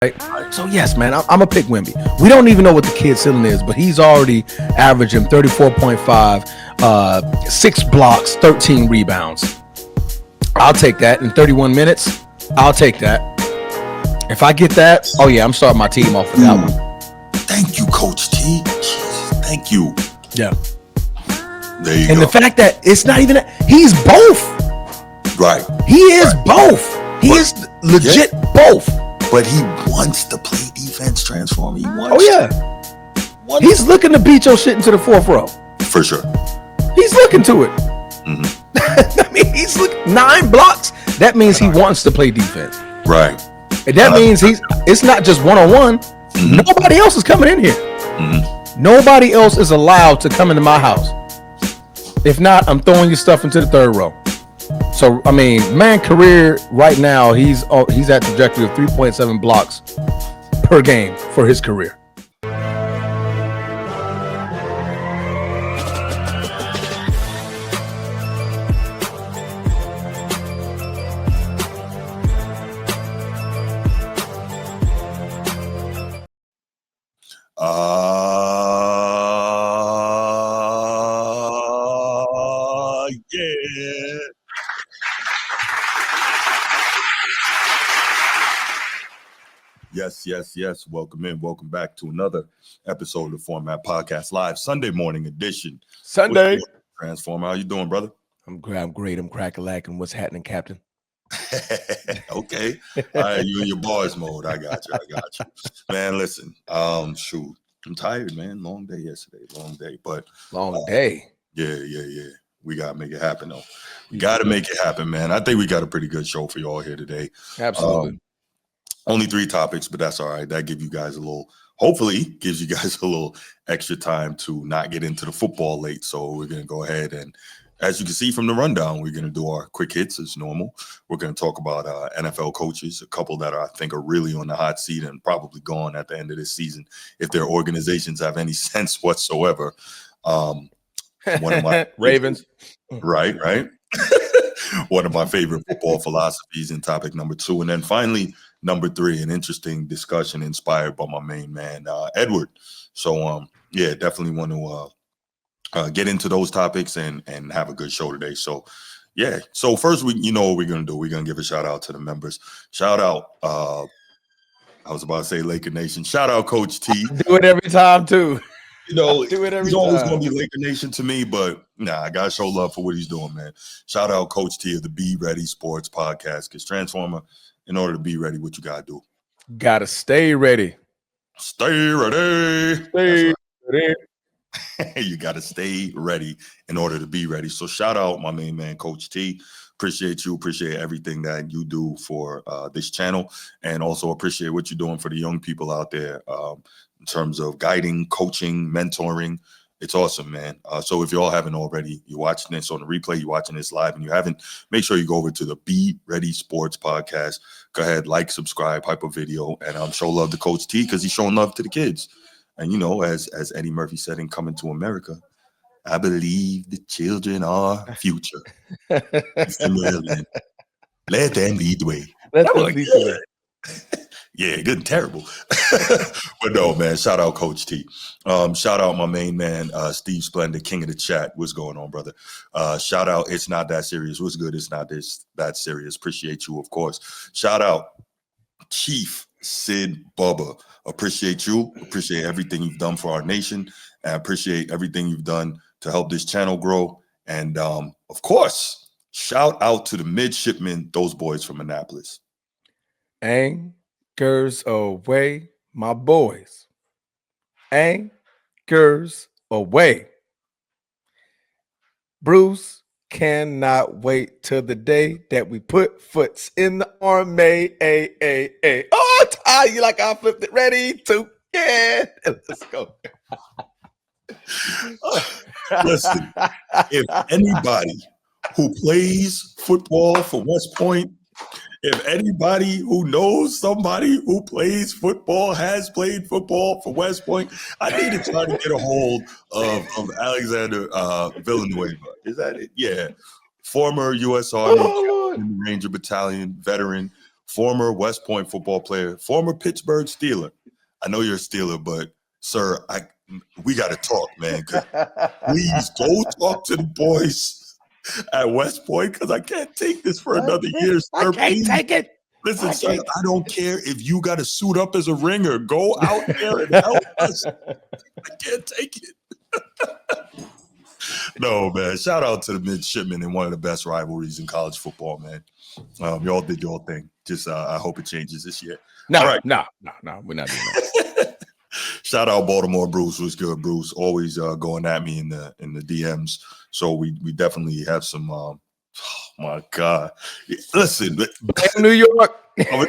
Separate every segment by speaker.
Speaker 1: Right? So yes, man, I'm gonna pick Wemby. We don't even know what the kid's ceiling is, but he's already averaging 34.5, 6 blocks, 13 rebounds. I'll take that in 31 minutes. I'll take that. If I get that, oh yeah, I'm starting my team off with that one.
Speaker 2: Thank you, Coach T. Jesus, thank you.
Speaker 1: Yeah.
Speaker 2: There you
Speaker 1: and
Speaker 2: go.
Speaker 1: The fact that it's not even he's both.
Speaker 2: Right.
Speaker 1: He is both. He is legit both.
Speaker 2: But he wants to play defense, Transformer. He wants.
Speaker 1: Oh yeah. He's looking to beat your shit into the fourth row.
Speaker 2: For sure.
Speaker 1: He's looking to it. I mean, he's 9 blocks. That means he wants to play defense.
Speaker 2: Right.
Speaker 1: And that means it's not just one-on-one. Nobody else is coming in here. Nobody else is allowed to come into my house. If not, I'm throwing your stuff into the third row. So, I mean, man, career right now, he's at trajectory of 3.7 blocks per game for his career.
Speaker 2: Yeah. Yes. Welcome in. Welcome back to another episode of the Format Podcast Live, Sunday morning edition.
Speaker 1: Sunday.
Speaker 2: Transformer, how you doing, brother?
Speaker 1: I'm great. I'm crack-a-lacking. What's happening, Captain?
Speaker 2: Okay. All right, you in your bars mode. I got you. Man, listen. Shoot. I'm tired, man. Long day yesterday. Long day. Yeah. We gotta make it happen though. We gotta make it happen, man. I think we got a pretty good show for you all here today.
Speaker 1: Absolutely.
Speaker 2: Only 3 topics, but that's all right. That hopefully gives you guys a little extra time to not get into the football late. So we're gonna go ahead and, as you can see from the rundown, we're gonna do our quick hits as normal. We're gonna talk about NFL coaches, a couple that I think are really on the hot seat and probably gone at the end of this season if their organizations have any sense whatsoever. One of my
Speaker 1: Ravens.
Speaker 2: Right. One of my favorite football philosophies in topic number 2. And then finally, number 3, an interesting discussion inspired by my main man, Edward. So, definitely want to get into those topics and have a good show today. So, yeah. So first, what we're going to do. We're going to give a shout out to the members. Shout out. I was about to say Laker Nation. Shout out Coach T.
Speaker 1: I do it every time, too.
Speaker 2: He's always going to be Laker Nation to me, but I got to show love for what he's doing, man. Shout out Coach T of the Be Ready Sports Podcast, because Transformer, in order to be ready, what you got to do?
Speaker 1: Got to stay ready.
Speaker 2: Stay ready.
Speaker 1: Stay ready.
Speaker 2: You got to stay ready in order to be ready. So shout out my main man, Coach T. Appreciate you. Appreciate everything that you do for this channel, and also appreciate what you're doing for the young people out there in terms of guiding, coaching, mentoring. It's awesome, man. So if you all haven't already, you're watching this on the replay, you're watching this live, and you haven't, make sure you go over to the Be Ready Sports Podcast. Go ahead, like, subscribe, hype a video, and show love to Coach T because he's showing love to the kids. And, as Eddie Murphy said in Coming to America, I believe the children are future. Let them lead the way.
Speaker 1: Let them lead the way.
Speaker 2: Yeah, good and terrible. But no, man, shout out Coach T. Shout out my main man, Steve Splendid, king of the chat. What's going on, brother? Shout out It's Not That Serious. What's good? It's Not That Serious. Appreciate you, of course. Shout out Chief Sid Bubba. Appreciate you. Appreciate everything you've done for our nation. And appreciate everything you've done to help this channel grow. And, of course, shout out to the midshipmen, those boys from Annapolis.
Speaker 1: Anchors away, my boys. Anchors away. Bruce cannot wait till the day that we put foots in the army. Oh, Ty, you like I flipped it. Ready to let's go.
Speaker 2: Listen, if anybody who plays football for West Point, if anybody who knows somebody who plays football, has played football for West Point, I need to try to get a hold of Alexander Villanueva. Is that it? Yeah. Former U.S. Army Ranger Battalion veteran, former West Point football player, former Pittsburgh Steeler. I know you're a Steeler, but sir, we got to talk, man. Please go talk to the boys at West Point because I can't take this for another year, sir.
Speaker 1: I can't take it.
Speaker 2: Listen, sir, I don't care if you got to suit up as a ringer. Go out there and help us. I can't take it. No, man. Shout out to the midshipmen in one of the best rivalries in college football, man. Y'all did your thing. Just I hope it changes this year.
Speaker 1: No,
Speaker 2: all right.
Speaker 1: No, we're not doing that.
Speaker 2: Shout out Baltimore, Bruce. Was good, Bruce. Always going at me in the DMs. So we definitely have some. Oh my God! Listen,
Speaker 1: blame New York.
Speaker 2: I'm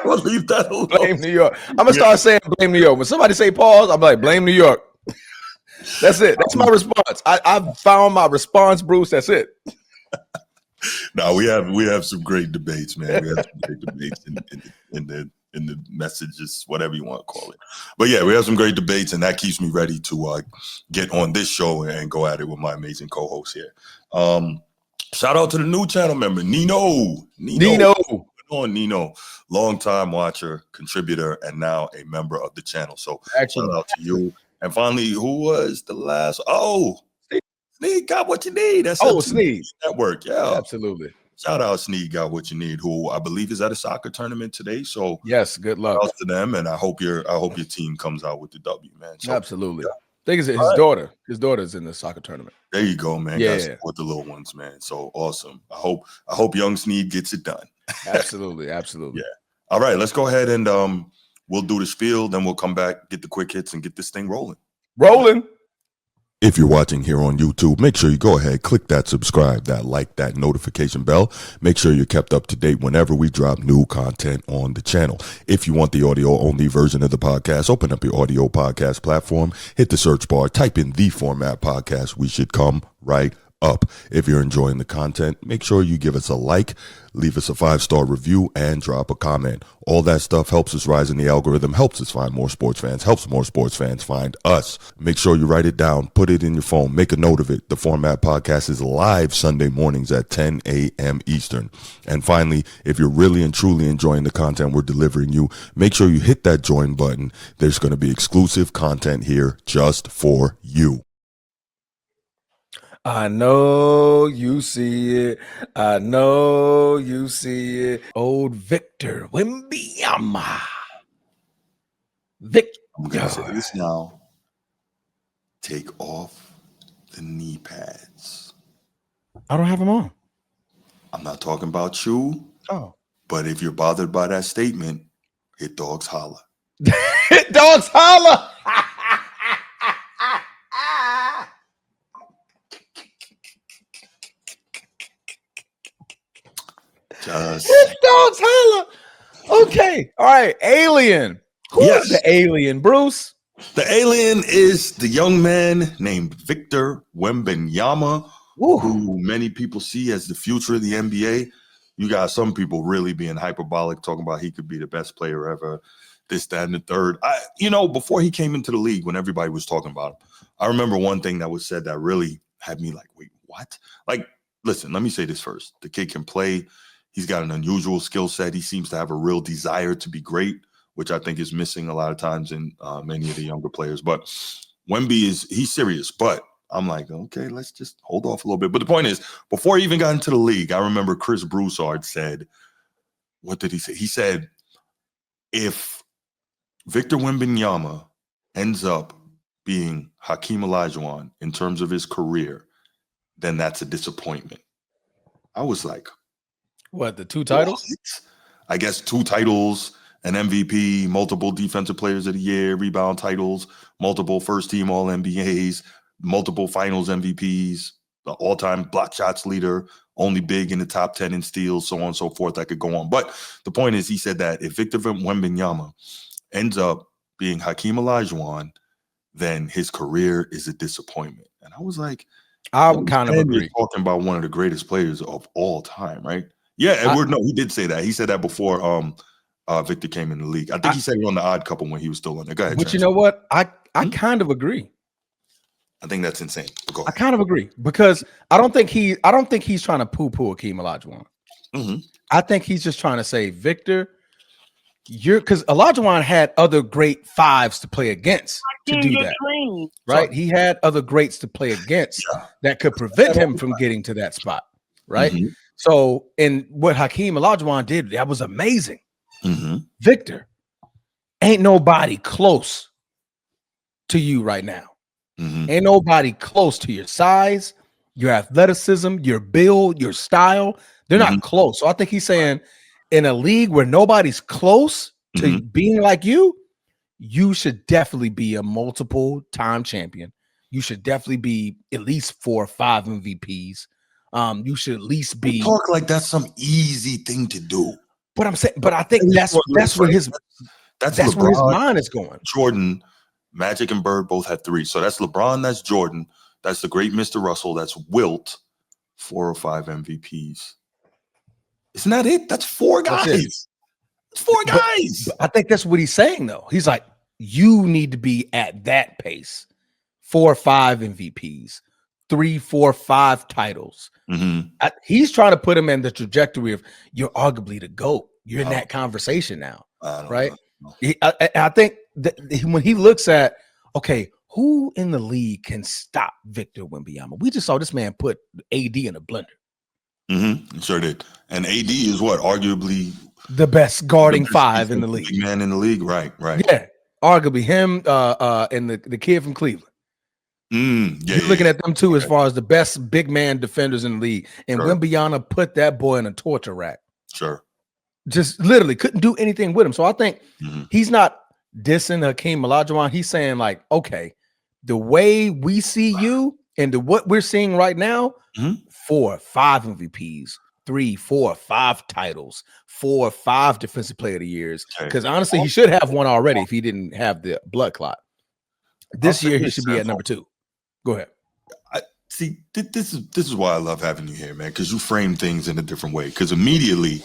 Speaker 2: gonna leave that alone.
Speaker 1: Blame New York. I'm gonna start saying blame New York. When somebody say pause, I'm like blame New York. That's it. That's my response. I've found my response, Bruce. That's it.
Speaker 2: No, we have some great debates, man. We have some great debates in the messages, whatever you want to call it. But yeah, we have some great debates, and that keeps me ready to get on this show and go at it with my amazing co-host here. Shout out to the new channel member, Nino. On Nino, longtime watcher, contributor, and now a member of the channel. So shout out to you. And finally, who was the last? Oh, Sneed got what you need. That's
Speaker 1: Sneed
Speaker 2: Network. Yeah,
Speaker 1: absolutely.
Speaker 2: Shout out Sneed got what you need, who I believe is at a soccer tournament today. So
Speaker 1: yes, good luck
Speaker 2: to them, and I hope your team comes out with the W, man. So,
Speaker 1: absolutely. I think it's his daughter. His daughter's in the soccer tournament.
Speaker 2: There you go, man.
Speaker 1: Yeah,
Speaker 2: with the little ones, man. So awesome. I hope young Sneed gets it done.
Speaker 1: Absolutely.
Speaker 2: Yeah. All right, let's go ahead and we'll do the spiel, then we'll come back, get the quick hits, and get this thing rolling. If you're watching here on YouTube, make sure you go ahead, click that subscribe, that like, that notification bell. Make sure you're kept up to date whenever we drop new content on the channel. If you want the audio-only version of the podcast, open up your audio podcast platform, hit the search bar, type in The Format Podcast. We should come right up. If you're enjoying the content, make sure you give us a like, leave us a 5-star review, and drop a comment. All that stuff helps us rise in the algorithm, helps us find more sports fans, helps more sports fans find us. Make sure you write it down, put it in your phone, make a note of it. The Format Podcast is live Sunday mornings at 10 a.m. Eastern. And finally, if you're really and truly enjoying the content we're delivering you, make sure you hit that join button. There's going to be exclusive content here just for you.
Speaker 1: I know you see it. I know you see it. Old Victor Wembanyama. Victor.
Speaker 2: I'm going to say this now. Take off the knee pads.
Speaker 1: I don't have them on.
Speaker 2: I'm not talking about you.
Speaker 1: Oh.
Speaker 2: But if you're bothered by that statement, hit dogs holla.
Speaker 1: Hit dogs holla. Hit dogs holla. Okay. All right. Alien. Who is the alien, Bruce?
Speaker 2: The alien is the young man named Victor Wembanyama, who many people see as the future of the NBA. You got some people really being hyperbolic, talking about he could be the best player ever, this, that, and the third. Before he came into the league, when everybody was talking about him, I remember one thing that was said that really had me like, wait, what? Like, listen, let me say this first. The kid can play. He's got an unusual skill set. He seems to have a real desire to be great, which I think is missing a lot of times in many of the younger players. But Wemby he's serious. But I'm like, okay, let's just hold off a little bit. But the point is, before he even got into the league, I remember Chris Broussard said, what did he say? He said, if Victor Wembanyama ends up being Hakeem Olajuwon in terms of his career, then that's a disappointment. I was like,
Speaker 1: what, the 2 titles?
Speaker 2: What? I guess 2 titles, an MVP, multiple defensive players of the year, rebound titles, multiple first-team All-NBAs, multiple finals MVPs, the all-time block shots leader, only big in the top 10 in steals, so on and so forth. I could go on. But the point is, he said that if Victor Wembanyama ends up being Hakeem Olajuwon, then his career is a disappointment. And I was like,
Speaker 1: I would kind of agree.
Speaker 2: Talking about one of the greatest players of all time, right? Yeah, Edward. No, he did say that. He said that before Victor came in the league. I think he said it on the Odd Couple when he was still on there. Go ahead.
Speaker 1: But you know what? I kind of agree.
Speaker 2: I think that's insane.
Speaker 1: I kind of agree because I don't think he's trying to poo-poo Hakeem Olajuwon. I think he's just trying to say, Victor, because Olajuwon had other great fives to play against to do that, right?
Speaker 2: Sorry.
Speaker 1: He had other greats to play against that could prevent him from getting to that spot, right? So, and what Hakeem Olajuwon did, that was amazing. Victor, ain't nobody close to you right now. Ain't nobody close to your size, your athleticism, your build, your style. They're not close. So I think he's saying in a league where nobody's close to being like you should definitely be a multiple time champion. You should definitely be at least 4 or 5 MVPs. You should at least be
Speaker 2: talk like that's some easy thing to do.
Speaker 1: But I'm saying, but I think that's where his mind is going.
Speaker 2: Jordan, Magic, and Bird both had 3. So that's LeBron, that's Jordan, that's the great Mr. Russell, that's Wilt, 4 or 5 MVPs. Isn't that it? That's 4 guys. It's 4 guys.
Speaker 1: But I think that's what he's saying, though. He's like, you need to be at that pace. 4 or 5 MVPs, 3, 4, 5 titles. He's trying to put him in the trajectory of you're arguably the GOAT. You're in that conversation now, right? I think that when he looks at, okay, who in the league can stop Victor Wembanyama? We just saw this man put AD in a blender.
Speaker 2: Sure did. And AD is what? Arguably
Speaker 1: the best guarding 5 in the league.
Speaker 2: Big man in the league, right.
Speaker 1: Yeah, arguably him and the kid from Cleveland. You're looking at them too as far as the best big man defenders in the league. And Wembanyama put that boy in a torture rack.
Speaker 2: Sure.
Speaker 1: Just literally couldn't do anything with him. So I think he's not dissing Hakeem Olajuwon. He's saying like, okay, the way we see you and what we're seeing right now, 4 or 5 MVPs, 3, 4 or 5 titles, 4 or 5 defensive player of the years. Because honestly, he should have one already if he didn't have the blood clot. This year, he should be at number 2. Go ahead.
Speaker 2: See, this is why I love having you here, man, because you frame things in a different way. Because immediately,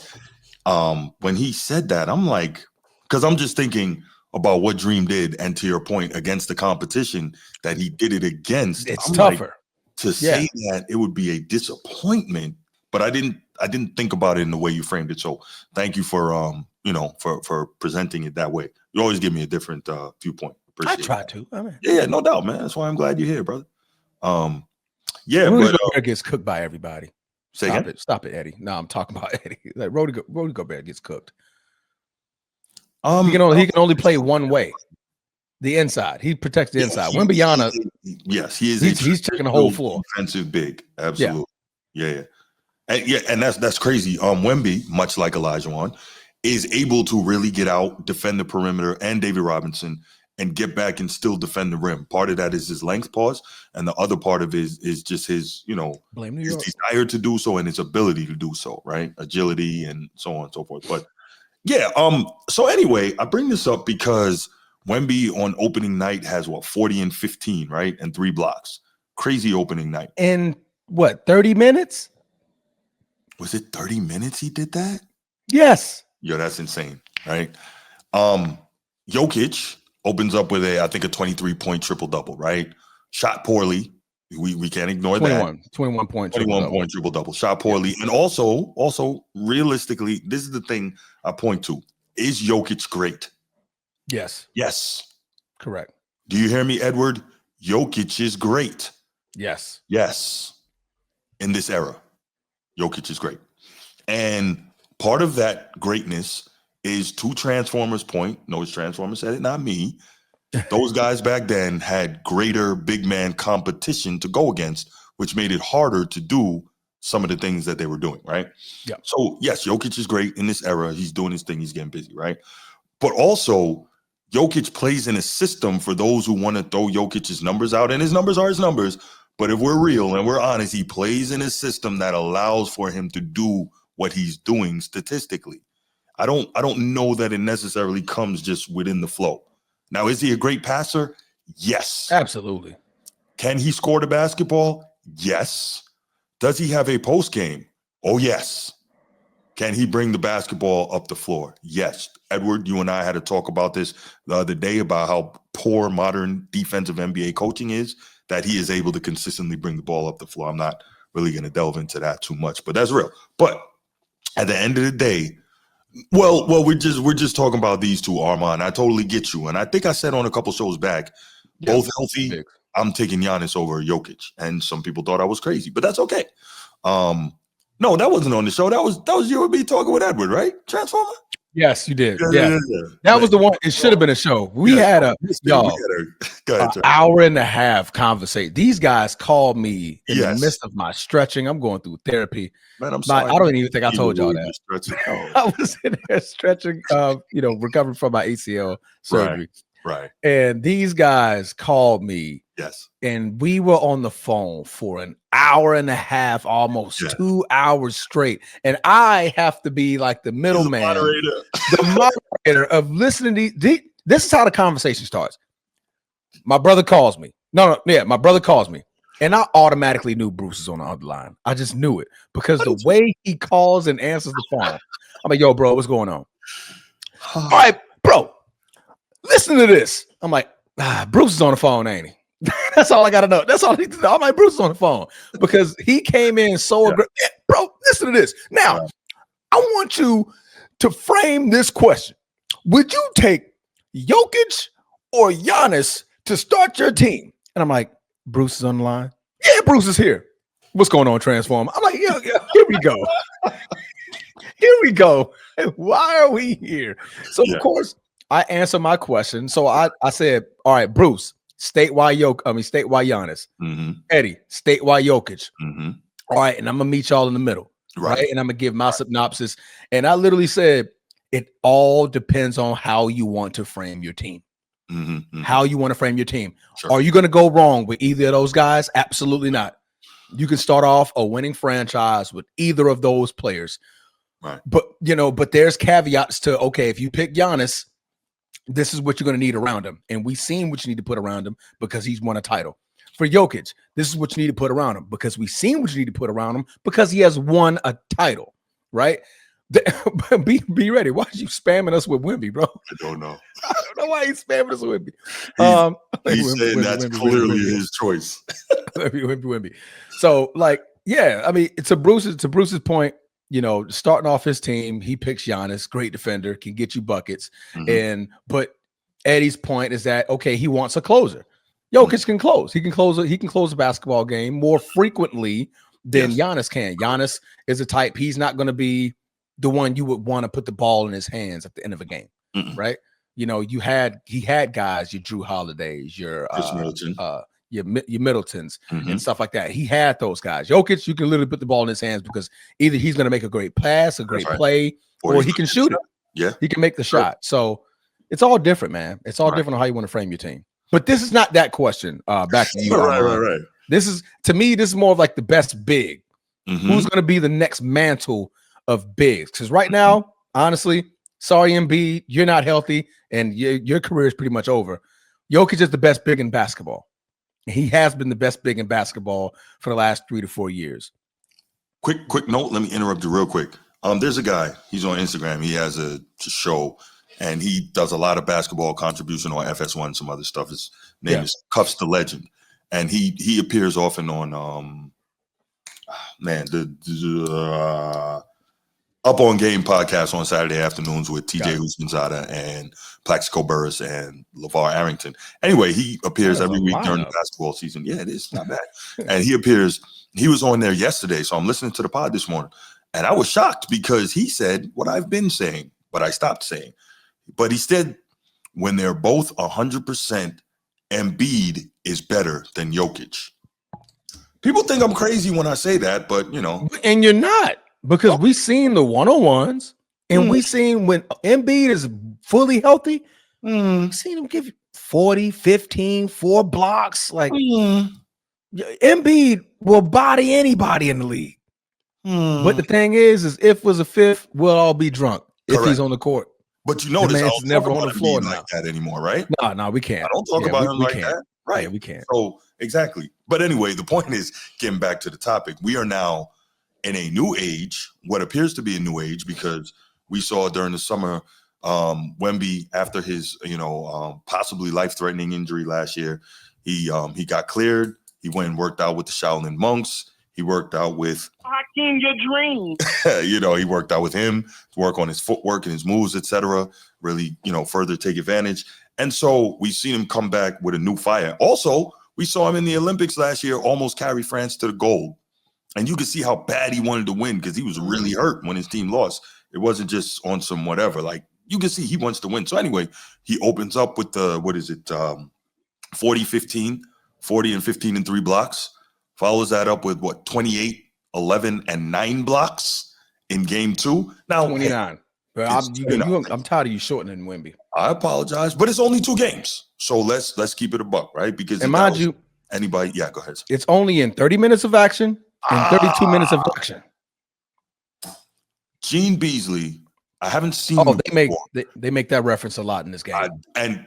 Speaker 2: when he said that, I'm like, because I'm just thinking about what Dream did, and to your point, against the competition that he did it against.
Speaker 1: It's tougher.
Speaker 2: Like, to say that it would be a disappointment, but I didn't think about it in the way you framed it. So thank you for for presenting it that way. You always give me a different viewpoint.
Speaker 1: I try to. I mean,
Speaker 2: yeah, no doubt, man. That's why I'm glad you're here, brother.
Speaker 1: Rudy Gobert gets cooked by everybody.
Speaker 2: Stop
Speaker 1: it, Eddie. No, I'm talking about Eddie. Like Rudy Gobert gets cooked. He can only play one way, the inside. He protects the inside. Wembanyama,
Speaker 2: yes, he is.
Speaker 1: He's checking the whole floor.
Speaker 2: Defensive big, absolutely. Yeah. And that's crazy. Wemby, much like Olajuwon, is able to really get out, defend the perimeter, and David Robinson, and get back and still defend the rim. Part of that is his length pause, and the other part of it is just his, his desire to do so and his ability to do so, right? Agility and so on and so forth. But yeah, so anyway, I bring this up because Wemby on opening night has 40 and 15, right? And 3 blocks. Crazy opening night.
Speaker 1: In 30 minutes?
Speaker 2: Was it 30 minutes he did that?
Speaker 1: Yes.
Speaker 2: Yo, that's insane, right? Jokic opens up with a 23-point triple-double, right? Shot poorly. We can't ignore
Speaker 1: 21 point
Speaker 2: triple-double. Shot poorly. And also, realistically, this is the thing I point to. Is Jokic great?
Speaker 1: Yes.
Speaker 2: Yes.
Speaker 1: Correct.
Speaker 2: Do you hear me, Edward? Jokic is great.
Speaker 1: Yes.
Speaker 2: Yes. In this era, Jokic is great. And part of that greatness is to Transformers' point. No, it's Transformers said it, not me. Those guys back then had greater big man competition to go against, which made it harder to do some of the things that they were doing, right?
Speaker 1: Yeah.
Speaker 2: So, yes, Jokic is great in this era. He's doing his thing. He's getting busy, right? But also, Jokic plays in a system for those who want to throw Jokic's numbers out, and his numbers are his numbers. But if we're real and we're honest, he plays in a system that allows for him to do what he's doing statistically. I don't know that it necessarily comes just within the flow. Now, is he a great passer? Yes.
Speaker 1: Absolutely.
Speaker 2: Can he score the basketball? Yes. Does he have a post game? Oh, yes. Can he bring the basketball up the floor? Yes. Edward, you and I had a talk about this the other day about how poor modern defensive NBA coaching is, that he is able to consistently bring the ball up the floor. I'm not really going to delve into that too much, but that's real. But at the end of the day, well, we're just talking about these two, Armand. I totally get you, and I think I said on a couple shows back, both healthy. I'm taking Giannis over Jokic, and some people thought I was crazy, but that's okay. No, that wasn't on the show. That was you and me talking with Edward, right? Transformer.
Speaker 1: Yes, you did. Yeah. That was the one. It should have been a show. We had an hour and a half conversation. These guys called me in the midst of my stretching. I'm going through therapy.
Speaker 2: Man, I'm sorry.
Speaker 1: I don't even think I told y'all that. I was in there stretching, recovering from my ACL surgery.
Speaker 2: Right.
Speaker 1: And these guys called me.
Speaker 2: Yes.
Speaker 1: And we were on the phone for an hour and a half, almost 2 hours straight. And I have to be like the middleman, the moderator of listening to these. This is how the conversation starts. My brother calls me. My brother calls me. And I automatically knew Bruce is on the other line. I just knew it because the way he calls and answers the phone. I'm like, yo, bro, what's going on? All right, bro, listen to this. I'm like, Bruce is on the phone, ain't he? That's all I got to know. That's all I need to know. I'm like, Bruce is on the phone because he came in so aggressive. Bro, listen to this. Now, I want you to frame this question. Would you take Jokic or Giannis to start your team? And I'm like, Bruce is on the line. Yeah, Bruce is here. What's going on, Transform? I'm like, yeah, here we go. Here we go. Why are we here? So, of course, I answer my question. So I said, all right, Bruce, state why Giannis.
Speaker 2: Mm-hmm.
Speaker 1: Eddie, state why Jokic.
Speaker 2: Mm-hmm.
Speaker 1: All right, and I'm going to meet y'all in the middle. Right. And I'm going to give my synopsis. And I literally said, it all depends on how you want to frame your team.
Speaker 2: Mm-hmm, mm-hmm.
Speaker 1: How you want to frame your team.
Speaker 2: Sure.
Speaker 1: Are you going to go wrong with either of those guys? Absolutely not. You can start off a winning franchise with either of those players.
Speaker 2: Right.
Speaker 1: But there's caveats to, okay, if you pick Giannis, this is what you're going to need around him. And we've seen what you need to put around him because he's won a title. For Jokic, this is what you need to put around him because we've seen what you need to put around him because he has won a title, right? Be ready. Why are you spamming us with Wemby, bro?
Speaker 2: I don't know.
Speaker 1: I don't know why he's spamming us with Wemby.
Speaker 2: He's saying that's clearly his choice.
Speaker 1: Wemby. So, I mean, to Bruce's point, starting off his team, he picks Giannis, great defender, can get you buckets.
Speaker 2: Mm-hmm.
Speaker 1: But Eddie's point is that, okay, he wants a closer. Jokic can close. He can close a basketball game more frequently than Giannis can. Giannis is a type. He's not going to be the one you would want to put the ball in his hands at the end of a game, right? He had guys, your Drew Holidays, your Middletons and stuff like that. He had those guys. Jokic, you can literally put the ball in his hands because either he's going to make a great pass, a great play, or he can shoot it.
Speaker 2: Yeah,
Speaker 1: he can make the shot. So it's all different, man. It's all different on how you want to frame your team. But this is not that question. Back to you.
Speaker 2: Right.
Speaker 1: This is more of like the best big. Who's going to be the next mantle of bigs? Because right now, honestly, sorry, Embiid, you're not healthy, and your career is pretty much over. Jokic is the best big in basketball. He has been the best big in basketball for the last 3 to 4 years.
Speaker 2: Quick note. Let me interrupt you real quick. There's a guy. He's on Instagram. He has a show, and he does a lot of basketball contribution on FS1, some other stuff. His name is Cuffs the Legend, and he appears often on Up on Game podcast on Saturday afternoons with TJ Husmanzada and Plaxico Burress and LeVar Arrington. Anyway, he appears every week during the basketball season. Yeah, it is not bad. And he appears. He was on there yesterday, so I'm listening to the pod this morning, and I was shocked because he said what I've been saying, but I stopped saying. But he said when they're both 100%, Embiid is better than Jokic. People think I'm crazy when I say that, but
Speaker 1: and you're not. Because we've seen the one-on-ones, and we've seen when Embiid is fully healthy, we've seen him give 40, 15, 4 blocks. Like, Embiid will body anybody in the league. But the thing is if was a fifth, we'll all be drunk if he's on the court.
Speaker 2: But you notice I don't
Speaker 1: never
Speaker 2: talk
Speaker 1: on
Speaker 2: about
Speaker 1: the floor
Speaker 2: like that anymore, right?
Speaker 1: No, we can't.
Speaker 2: I don't talk about him like that. Right.
Speaker 1: Yeah, we can't.
Speaker 2: So, exactly. But anyway, the point is, getting back to the topic, we are now in a new age, what appears to be a new age, because we saw during the summer, Wemby, after his, possibly life-threatening injury last year, he got cleared. He went and worked out with the Shaolin monks. He worked out with
Speaker 3: Hakeem, your dream.
Speaker 2: he worked out with him to work on his footwork and his moves, etc. Really, further take advantage. And so we've seen him come back with a new fire. Also, we saw him in the Olympics last year almost carry France to the gold. And you could see how bad he wanted to win because he was really hurt when his team lost. It wasn't just on some whatever. Like, you can see he wants to win. So anyway, he opens up with the, 40-15, 40 and 15 and 3 blocks. Follows that up with 28, 11 and 9 blocks in game 2. Now
Speaker 1: 29. I'm tired of you shortening Wemby.
Speaker 2: I apologize, but it's only 2 games. So let's keep it a buck, right? Because
Speaker 1: mind you,
Speaker 2: anybody, yeah, go ahead.
Speaker 1: It's only in 30 minutes of action and 32 minutes of action.
Speaker 2: Gene Beasley, I haven't seen.
Speaker 1: Oh, they make that reference a lot in this game.
Speaker 2: And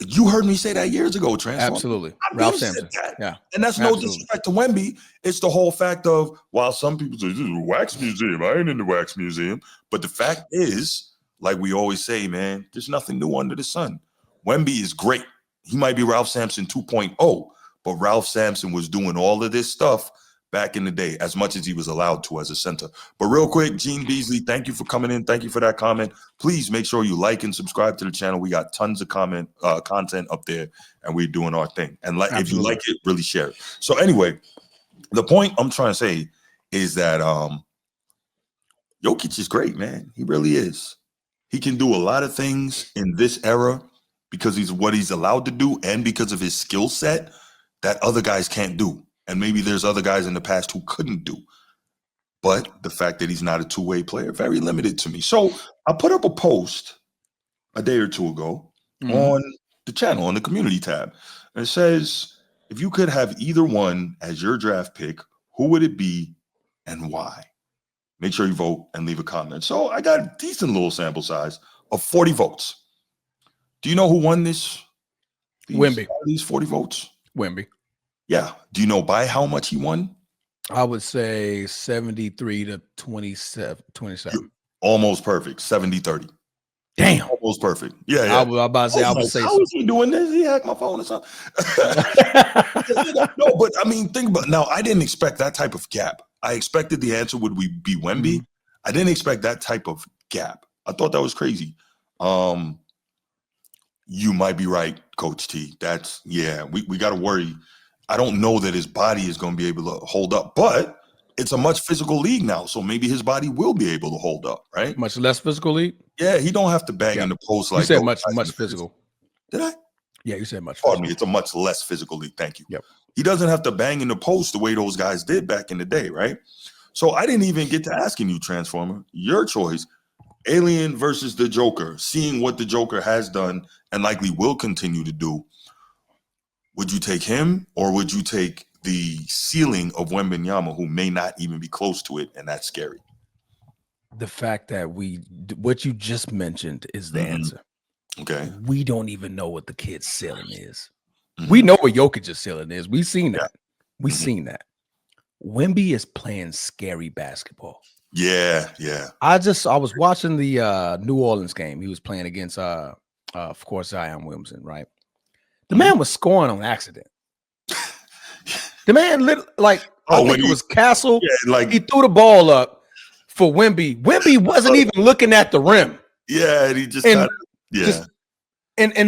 Speaker 2: you heard me say that years ago, Transform.
Speaker 1: Absolutely. Ralph Sampson. Yeah.
Speaker 2: And that's no disrespect to Wemby. It's the whole fact of, while some people say, this is a wax museum, I ain't in the wax museum. But the fact is, like we always say, man, there's nothing new under the sun. Wemby is great. He might be Ralph Sampson 2.0, but Ralph Sampson was doing all of this stuff back in the day, as much as he was allowed to as a center. But real quick, Gene Beasley, thank you for coming in. Thank you for that comment. Please make sure you like and subscribe to the channel. We got tons of content up there, and we're doing our thing. And if you like it, really share it. So anyway, the point I'm trying to say is that Jokic is great, man. He really is. He can do a lot of things in this era because he's what he's allowed to do and because of his skill set that other guys can't do. And maybe there's other guys in the past who couldn't do. But the fact that he's not a two-way player, very limited to me. So I put up a post a day or two ago on the channel, on the community tab. And it says, if you could have either one as your draft pick, who would it be and why? Make sure you vote and leave a comment. So I got a decent little sample size of 40 votes. Do you know who won this?
Speaker 1: Wemby.
Speaker 2: These 40 votes?
Speaker 1: Wemby.
Speaker 2: Yeah. Do you know by how much he won?
Speaker 1: I would say 73 to 27.
Speaker 2: Almost perfect. 70-30.
Speaker 1: Damn.
Speaker 2: Almost perfect. Yeah.
Speaker 1: I was about to say, I would say.
Speaker 2: How is he doing this? He hacked my phone or something. No, but I mean, think about now. I didn't expect that type of gap. I expected the answer would be Wemby. I didn't expect that type of gap. I thought that was crazy. You might be right, Coach T. We got to worry. I don't know that his body is going to be able to hold up, but it's a much physical league now. So maybe his body will be able to hold up, right?
Speaker 1: Much less physical league?
Speaker 2: Yeah, he don't have to bang in the post like
Speaker 1: you said much physical.
Speaker 2: Did I?
Speaker 1: Yeah, you said much.
Speaker 2: Pardon me. It's a much less physical league. Thank you.
Speaker 1: Yep.
Speaker 2: He doesn't have to bang in the post the way those guys did back in the day, right? So I didn't even get to asking you, Transformer, your choice, Alien versus the Joker, seeing what the Joker has done and likely will continue to do. Would you take him or would you take the ceiling of Wembanyama, who may not even be close to it, and that's scary?
Speaker 1: The fact that what you just mentioned is the answer.
Speaker 2: Okay.
Speaker 1: We don't even know what the kid's ceiling is. We know what Jokic's ceiling is. We've seen that. We've seen that. Wemby is playing scary basketball.
Speaker 2: Yeah.
Speaker 1: I was watching the New Orleans game. He was playing against of course, Zion Williamson, right? The man was scoring on accident. The man I think it was Castle.
Speaker 2: Yeah,
Speaker 1: he threw the ball up for Wemby. Wemby wasn't even looking at the rim.
Speaker 2: Yeah, and he just
Speaker 1: and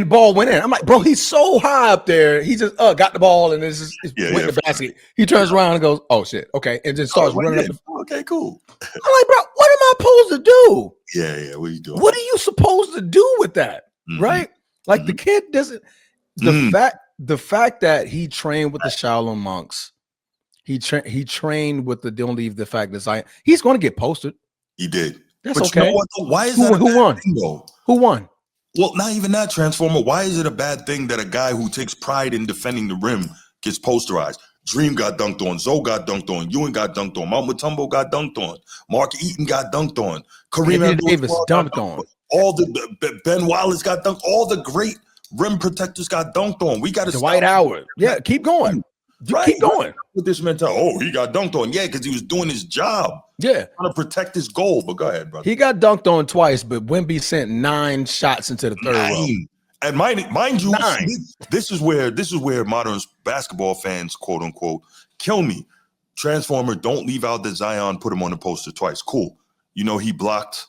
Speaker 1: the ball went in. I'm like, bro, he's so high up there. He just got the ball and went in the basket. He turns around and goes, oh shit, okay, and just starts running up.
Speaker 2: Okay, cool.
Speaker 1: I'm like, bro, what am I supposed to do?
Speaker 2: Yeah. What are you doing?
Speaker 1: What are you supposed to do with that? Right? Like the kid doesn't. The fact that he trained with the Shaolin monks, he trained with the don't leave the fact that Zion, he's going to get posted.
Speaker 2: He did.
Speaker 1: That's
Speaker 2: but
Speaker 1: okay.
Speaker 2: You know what, though? Why is that
Speaker 1: who won?
Speaker 2: Thing, though?
Speaker 1: Who won?
Speaker 2: Well, not even that, Transformer. Why is it a bad thing that a guy who takes pride in defending the rim gets posterized? Dream got dunked on. Zoe got dunked on. Ewing got dunked on. Mount Mutombo got dunked on. Mark Eaton got dunked on. Kareem
Speaker 1: Davis dunked on.
Speaker 2: All the Ben Wallace got dunked. All the great rim protectors got dunked on. We got to
Speaker 1: Dwight Howard. Yeah, keep going. Keep going
Speaker 2: with this mentality. Oh, he got dunked on. Yeah, because he was doing his job.
Speaker 1: Yeah,
Speaker 2: trying to protect his goal. But go ahead, brother.
Speaker 1: He got dunked on twice, but Wemby sent 9 shots into the third row.
Speaker 2: And mind you, this is where modern basketball fans, quote unquote, kill me. Transformer, don't leave out that Zion put him on the poster twice. Cool. You know, he blocked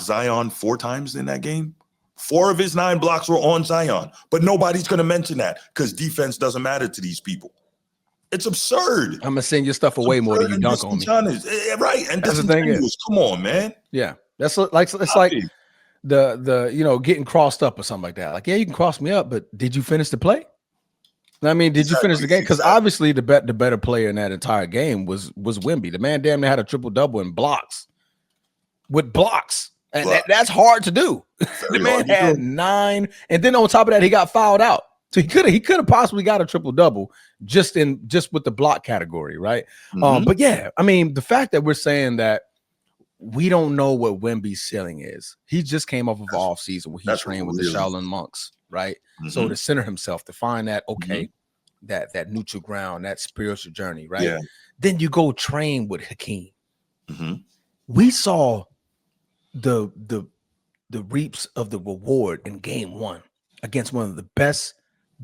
Speaker 2: Zion 4 times in that game. 4 of his 9 blocks were on Zion, but nobody's going to mention that because defense doesn't matter to these people. It's absurd.
Speaker 1: I'm gonna send your stuff away more than you dunk on me.
Speaker 2: Right. And
Speaker 1: that's the thing is,
Speaker 2: come on, man.
Speaker 1: Yeah. That's like, it's like the getting crossed up or something like that. Like, yeah, you can cross me up, but did you finish the play? I mean, did you finish the game? Because obviously the better player in that entire game was Wemby. The man damn near had a triple-double in blocks. With blocks. And that's hard to do. The man had 9. And then on top of that, he got fouled out. So he could have possibly got a triple-double just with the block category, right? But yeah, I mean, the fact that we're saying that we don't know what Wemby's ceiling is. He just came off of off season where he trained with the Shaolin monks, right? So to center himself, to find that that neutral ground, that spiritual journey, right? Yeah. Then you go train with Hakeem. We saw the reaps of the reward in game 1 against one of the best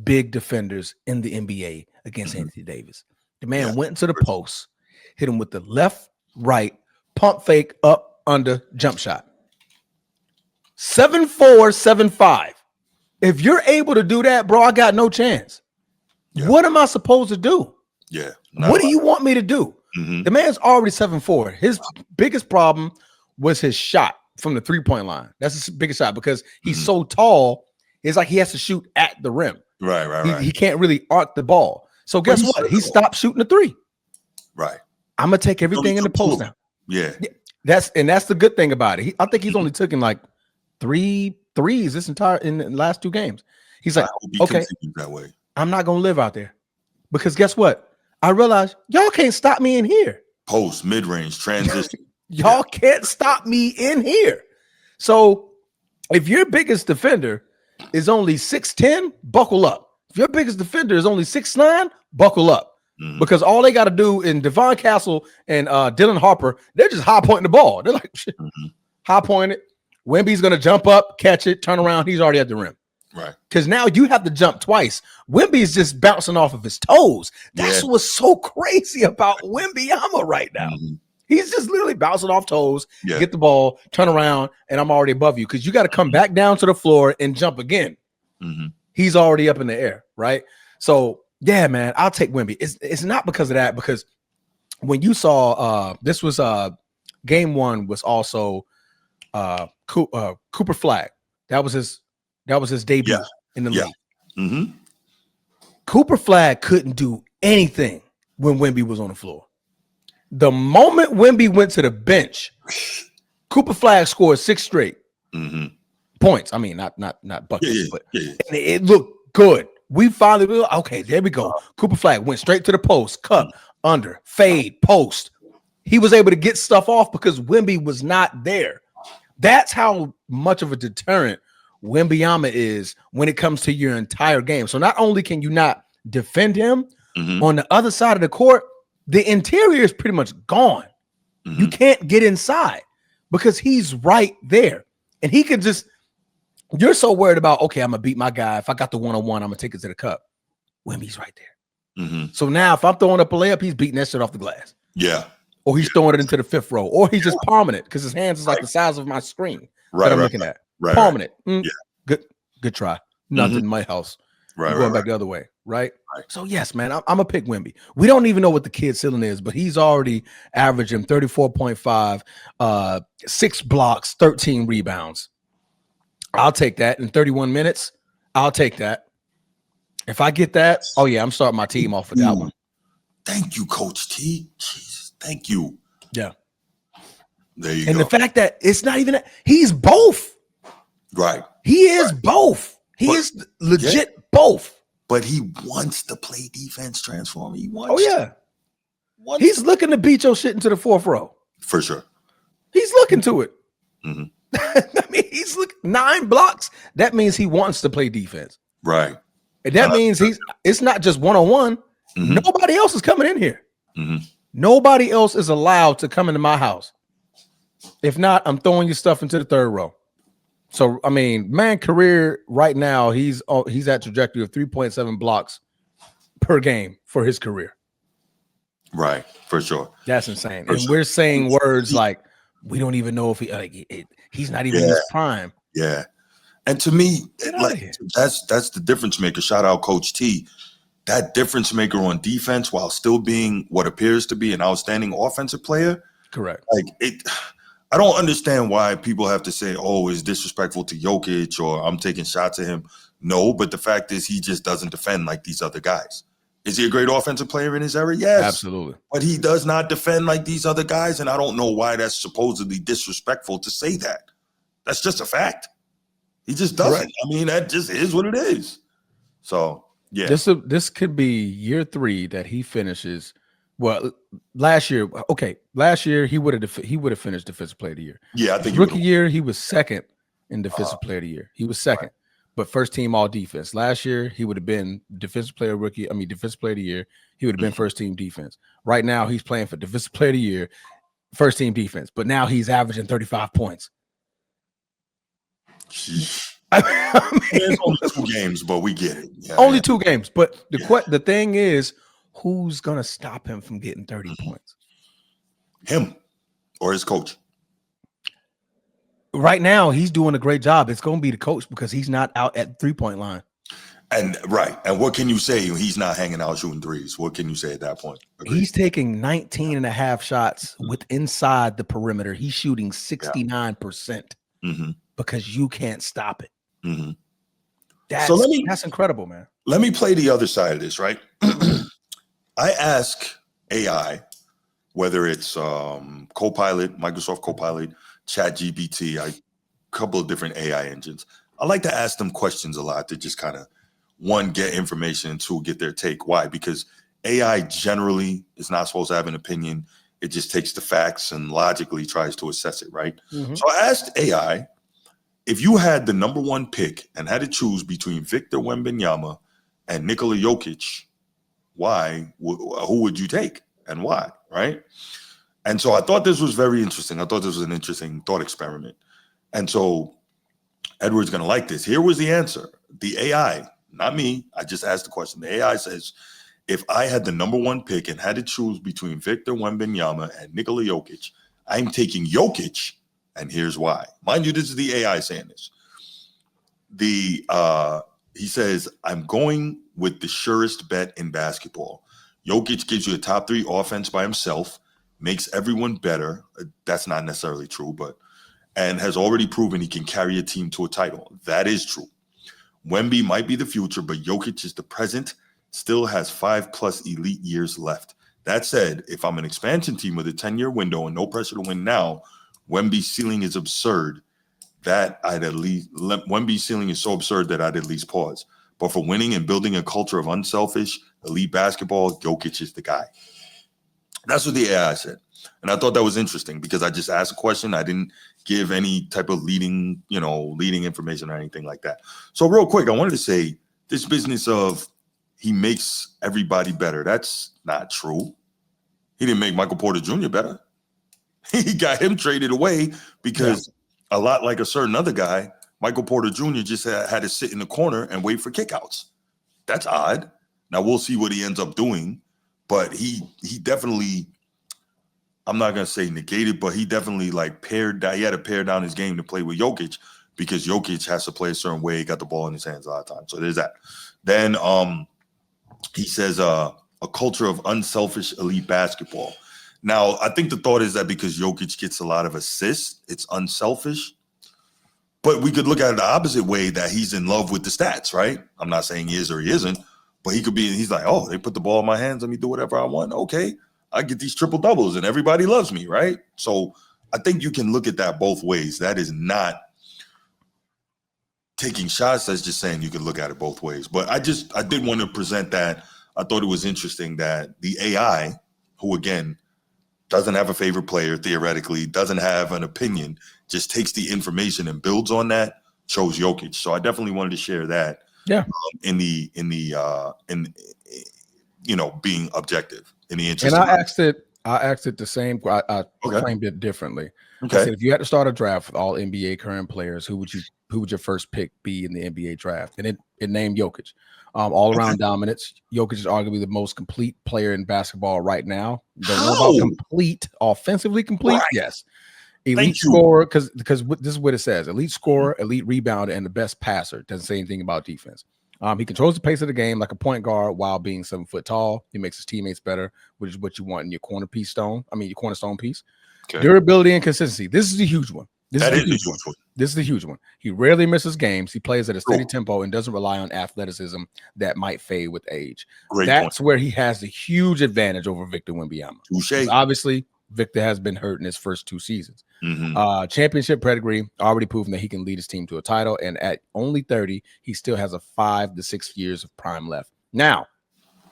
Speaker 1: big defenders in the NBA against Anthony Davis. The man went into the post, hit him with the left, right, pump fake, up, under, jump shot. 7'4", 7'5". If you're able to do that, bro, I got no chance. Yeah. What am I supposed to do?
Speaker 2: Yeah.
Speaker 1: What do you want me to do? The man's already 7'4". His biggest problem was his shot from the 3-point line. That's his biggest shot because he's so tall. It's like he has to shoot at the rim.
Speaker 2: Right.
Speaker 1: He can't really arc the ball. So guess what? He stopped shooting the 3.
Speaker 2: Right.
Speaker 1: I'm gonna take everything in the post now.
Speaker 2: Yeah.
Speaker 1: That's the good thing about it. I think he's only taken like 3 threes in the last 2 games. He's like, okay,
Speaker 2: that way.
Speaker 1: I'm not gonna live out there because guess what? I realized y'all can't stop me in here.
Speaker 2: Post, mid-range, transition.
Speaker 1: Y'all can't stop me in here. So if your biggest defender is only 6'10", buckle up. If your biggest defender is only 6'9", buckle up. Because all they got to do in Devon Castle and Dylan Harper, they're just high pointing the ball. They're like, high point it. Wemby's going to jump up, catch it, turn around. He's already at the rim.
Speaker 2: Right.
Speaker 1: Because now you have to jump twice. Wemby's just bouncing off of his toes. That's what's so crazy about Wembanyama right now. He's just literally bouncing off toes, get the ball, turn around, and I'm already above you because you got to come back down to the floor and jump again. He's already up in the air, right? So, yeah, man, I'll take Wemby. It's not because of that, because when you saw this was game 1 was also Cooper Flag. That was his debut in the league. Cooper Flag couldn't do anything when Wemby was on the floor. The moment Wemby went to the bench, Cooper Flag scored 6 straight points. I mean, not buckets, but and it looked good. We finally okay. There we go. Cooper Flag went straight to the post, cut, under, fade, post. He was able to get stuff off because Wemby was not there. That's how much of a deterrent Wembanyama is when it comes to your entire game. So not only can you not defend him on the other side of the court, the interior is pretty much gone. You can't get inside because he's right there. And he can just, you're so worried about, okay, I'm going to beat my guy. If I got the one-on-one, I'm going to take it to the cup. Wemby's right there. So now if I'm throwing up a layup, he's beating that shit off the glass.
Speaker 2: Yeah.
Speaker 1: Or he's throwing it into the 5th row. Or he's just palming it because his hands is like the size of my screen that I'm looking at. Palming it. Good try. Nothing in my house. Going back the other way, right? So yes, man, I'm gonna pick Wemby. We don't even know what the kid's ceiling is, but he's already averaging 34.5, 6 blocks, 13 rebounds. I'll take that in 31 minutes. I'll take that. If I get that, oh yeah, I'm starting my team off with that one.
Speaker 2: Thank you, Coach T. Jesus, thank you.
Speaker 1: Yeah.
Speaker 2: There you go.
Speaker 1: And the fact that it's not even that, he's both.
Speaker 2: Right.
Speaker 1: He is both. He is legit both.
Speaker 2: But he wants to play defense, Transformer. He wants.
Speaker 1: Oh yeah. He's looking to beat your shit into the 4th row.
Speaker 2: For sure.
Speaker 1: He's looking to it. I mean, he's 9 blocks. That means he wants to play defense.
Speaker 2: Right.
Speaker 1: And that means it's not just one-on-one. Nobody else is coming in here. Nobody else is allowed to come into my house. If not, I'm throwing your stuff into the 3rd row. So, I mean, man, career right now, he's at trajectory of 3.7 blocks per game for his career.
Speaker 2: Right, for sure.
Speaker 1: That's insane.
Speaker 2: For
Speaker 1: And
Speaker 2: sure.
Speaker 1: we're saying words like, we don't even know if he's not even in his prime.
Speaker 2: Yeah. And to me,
Speaker 1: Get
Speaker 2: that's the difference maker. Shout out Coach T. That difference maker on defense while still being what appears to be an outstanding offensive player.
Speaker 1: Correct.
Speaker 2: I don't understand why people have to say, oh, it's disrespectful to Jokic or I'm taking shots at him. No, but the fact is he just doesn't defend like these other guys. Is he a great offensive player in his era? Yes.
Speaker 1: Absolutely.
Speaker 2: But he does not defend like these other guys, and I don't know why that's supposedly disrespectful to say that. That's just a fact. He just doesn't.
Speaker 1: Correct.
Speaker 2: I mean, that just is what it is. So, yeah.
Speaker 1: This could be year 3 that he finishes. Well, last year he would have finished Defensive Player of the Year.
Speaker 2: Yeah, I think
Speaker 1: rookie year he was second in Defensive Player of the Year. He was second, but first team all defense. Last year he would have been Defensive Player of the Year. He would have been first team defense. Right now he's playing for Defensive Player of the Year, first team defense. But now he's averaging 35 points.
Speaker 2: It's only 2 games, but we get it. Yeah,
Speaker 1: only 2 games, but the thing is, who's gonna stop him from getting 30 points?
Speaker 2: Him or his coach?
Speaker 1: Right now, he's doing a great job. It's going to be the coach because he's not out at the 3-point line.
Speaker 2: And right. And what can you say? He's not hanging out shooting threes. What can you say at that point? Agreed.
Speaker 1: He's taking 19 and a half shots with inside the perimeter. He's shooting 69% because you can't stop it.
Speaker 2: Mm-hmm.
Speaker 1: That's incredible, man.
Speaker 2: Let me play the other side of this, right? I ask AI, whether it's Copilot, Microsoft Copilot, ChatGPT, a couple of different AI engines. I like to ask them questions a lot to just kind of, 1, get information, and 2, get their take. Why? Because AI generally is not supposed to have an opinion. It just takes the facts and logically tries to assess it, right? So I asked AI, if you had the number 1 pick and had to choose between Victor Wembanyama and Nikola Jokic, who would you take and why, right? And so I thought this was very interesting. I thought this was an interesting thought experiment. And so Edward's going to like this. Here was the answer. The AI, not me, I just asked the question. The AI says, if I had the number 1 pick and had to choose between Victor Wembanyama and Nikola Jokic, I'm taking Jokic, and here's why. Mind you, this is the AI saying this. He says, I'm going with the surest bet in basketball. Jokic gives you a top 3 offense by himself, makes everyone better. That's not necessarily true, and has already proven he can carry a team to a title. That is true. Wemby might be the future, but Jokic is the present, still has 5+ elite years left. That said, if I'm an expansion team with a 10-year window and no pressure to win now, Wemby's ceiling is absurd. Wemby's ceiling is so absurd that I'd at least pause. But for winning and building a culture of unselfish, elite basketball, Jokic is the guy. That's what the AI said. And I thought that was interesting because I just asked a question. I didn't give any type of leading information or anything like that. So real quick, I wanted to say this business of he makes everybody better. That's not true. He didn't make Michael Porter Jr. better. He got him traded away because a lot like a certain other guy, Michael Porter Jr. just had to sit in the corner and wait for kickouts. That's odd. Now we'll see what he ends up doing, but he definitely, I'm not gonna say negated, but he definitely he had to pare down his game to play with Jokic because Jokic has to play a certain way. He got the ball in his hands a lot of times. So there's that. Then he says a culture of unselfish elite basketball. Now, I think the thought is that because Jokic gets a lot of assists, it's unselfish. But we could look at it the opposite way, that he's in love with the stats, right? I'm not saying he is or he isn't, but he's like, oh, they put the ball in my hands. Let me do whatever I want. Okay, I get these triple doubles and everybody loves me, right? So I think you can look at that both ways. That is not taking shots. That's just saying you can look at it both ways. But I did want to present that. I thought it was interesting that the AI, who again, doesn't have a favorite player, theoretically, doesn't have an opinion, just takes the information and builds on that, chose Jokic. So I definitely wanted to share that.
Speaker 1: Yeah.
Speaker 2: In being objective in the interest.
Speaker 1: And I asked it the same. I framed it differently.
Speaker 2: Okay.
Speaker 1: I said, if you had to start a draft with all NBA current players, who would your first pick be in the NBA draft? And it named Jokic. All around dominance. Jokic is arguably the most complete player in basketball right now. Don't know about complete, offensively complete.
Speaker 2: Right.
Speaker 1: Yes. Elite scorer, because this is what it says: elite scorer,
Speaker 2: Mm-hmm.
Speaker 1: elite rebounder, and the best passer. Doesn't say anything about defense. He controls the pace of the game like a point guard while being 7 foot tall. He makes his teammates better, which is what you want in your your cornerstone piece.
Speaker 2: Okay.
Speaker 1: Durability and consistency. This is a huge one. This is the huge one. He rarely misses games. He plays at a steady tempo and doesn't rely on athleticism that might fade with age. That's where he has the huge advantage over Victor Wembanyama. Obviously, Victor has been hurt in his first 2 seasons. Championship pedigree, already proven that he can lead his team to a title. And at only 30, he still has a 5 to 6 years of prime left. Now,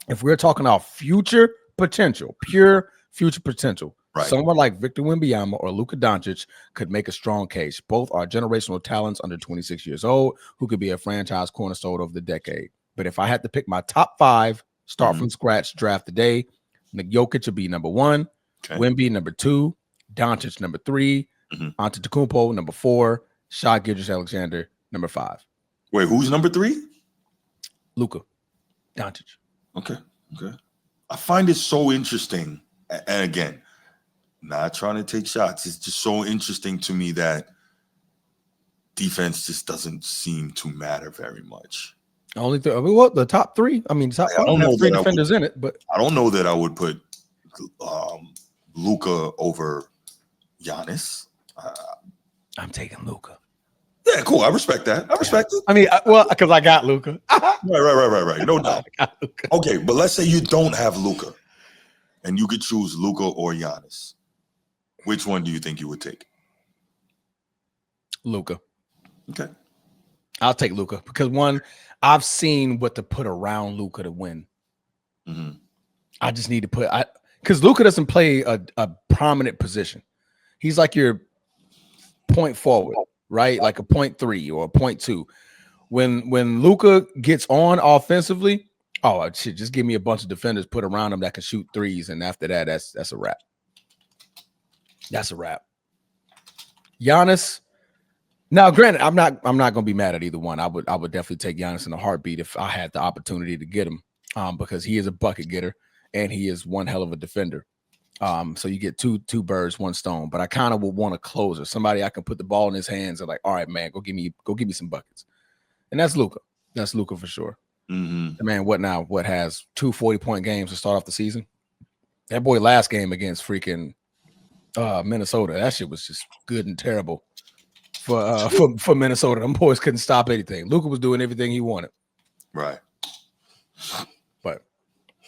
Speaker 1: if we're talking about future potential, pure future potential, someone like Victor Wembanyama or Luka Doncic could make a strong case. Both are generational talents under 26 years old who could be a franchise cornerstone of the decade. But if I had to pick my top 5, start from scratch, draft today, Jokic would be number 1, Wemby number 2, Doncic number 3, Antetokounmpo number 4, Shai Gilgeous-Alexander number 5.
Speaker 2: Wait, who's number 3?
Speaker 1: Luka Doncic.
Speaker 2: Okay. I find it so interesting, and again, not trying to take shots. It's just so interesting to me that defense just doesn't seem to matter very much.
Speaker 1: Only the top 3. I mean, top 5 have 3 defenders in it, but
Speaker 2: I don't know that I would put Luka over Giannis.
Speaker 1: I'm taking Luka.
Speaker 2: Yeah, cool. I respect that. I respect it.
Speaker 1: I mean, because I got Luka.
Speaker 2: Right. No doubt. Okay, but let's say you don't have Luka, and you could choose Luka or Giannis. Which one do you think you would take?
Speaker 1: Luka.
Speaker 2: Okay.
Speaker 1: I'll take Luka because, one, I've seen what to put around Luka to win. I just need to because Luka doesn't play a prominent position. He's like your point forward, right? Like a 0.3 or a 0.2. When Luka gets on offensively, shit, just give me a bunch of defenders put around him that can shoot threes, and after that, that's a wrap. That's a wrap. Giannis. Now, granted, I'm not going to be mad at either one. I would definitely take Giannis in a heartbeat if I had the opportunity to get him, because he is a bucket getter and he is one hell of a defender. So you get two birds, one stone. But I kind of would want a closer, somebody I can put the ball in his hands and like, all right, man, go give me some buckets. And that's Luka. That's Luka for sure. The man, what has 2 40-point games to start off the season? That boy last game against freaking Minnesota, that shit was just good and terrible for Minnesota. Them boys couldn't stop anything. Luka was doing everything he wanted.
Speaker 2: Right.
Speaker 1: But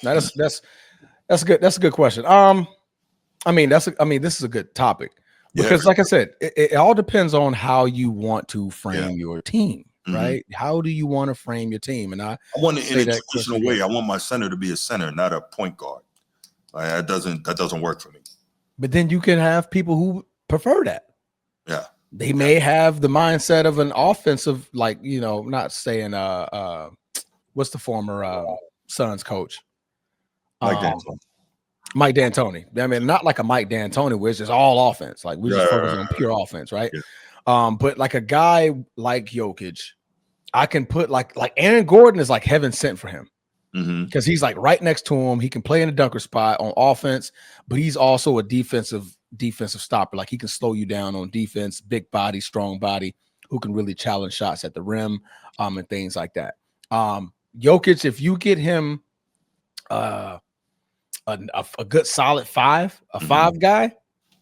Speaker 1: that's a good question. This is a good topic because, like I said, it all depends on how you want to frame your team, right? How do you want to frame your team? And I
Speaker 2: want it in a traditional way. I want my center to be a center, not a point guard. That doesn't work for me. But
Speaker 1: then you can have people who prefer that.
Speaker 2: Yeah.
Speaker 1: They may have the mindset of an offensive, like, not saying what's the former Suns coach? Mike D'Antoni. I mean, not like a Mike D'Antoni where it's just all offense. Like we just focus on pure offense, right? Yeah. But like a guy like Jokic, I can put like Aaron Gordon is like heaven sent for him. Because he's like right next to him. He can play in the dunker spot on offense, but he's also a defensive stopper. Like he can slow you down on defense, big body, strong body, who can really challenge shots at the rim, and things like that. Jokic, if you get him a good solid 5, a 5 guy,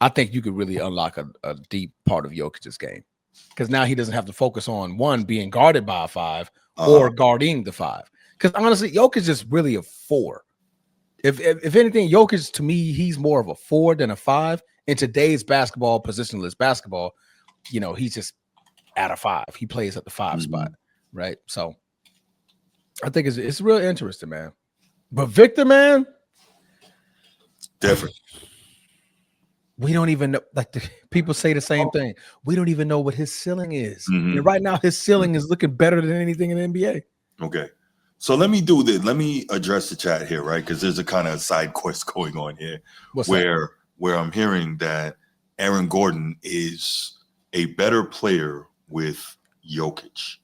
Speaker 1: I think you could really unlock a deep part of Jokic's game. Because now he doesn't have to focus on one being guarded by a 5 or guarding the 5. Because honestly, Jokic is really a 4. If anything, Jokic to me, he's more of a 4 than a 5. In today's basketball, positionless basketball, he's just at a 5. He plays at the 5 spot, right? So I think it's real interesting, man. But Victor, man,
Speaker 2: different.
Speaker 1: We don't even know. Like the people say the same thing. We don't even know what his ceiling is. And right now, his ceiling is looking better than anything in the NBA.
Speaker 2: Okay. So let me do this. Let me address the chat here, right? Because there's a kind of side quest going on here, where I'm hearing that Aaron Gordon is a better player with Jokic.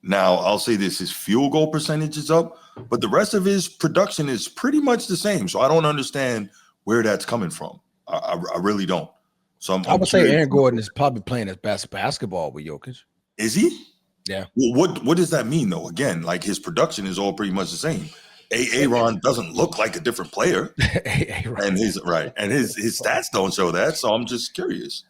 Speaker 2: Now, I'll say this: his field goal percentage is up, but the rest of his production is pretty much the same. So I don't understand where that's coming from. I really don't. So
Speaker 1: I would say Aaron Gordon is probably playing his best basketball with Jokic.
Speaker 2: Is he?
Speaker 1: Yeah.
Speaker 2: Well, what does that mean though? Again, like his production is all pretty much the same. Aaron doesn't look like a different player, and his stats don't show that. So I'm just curious.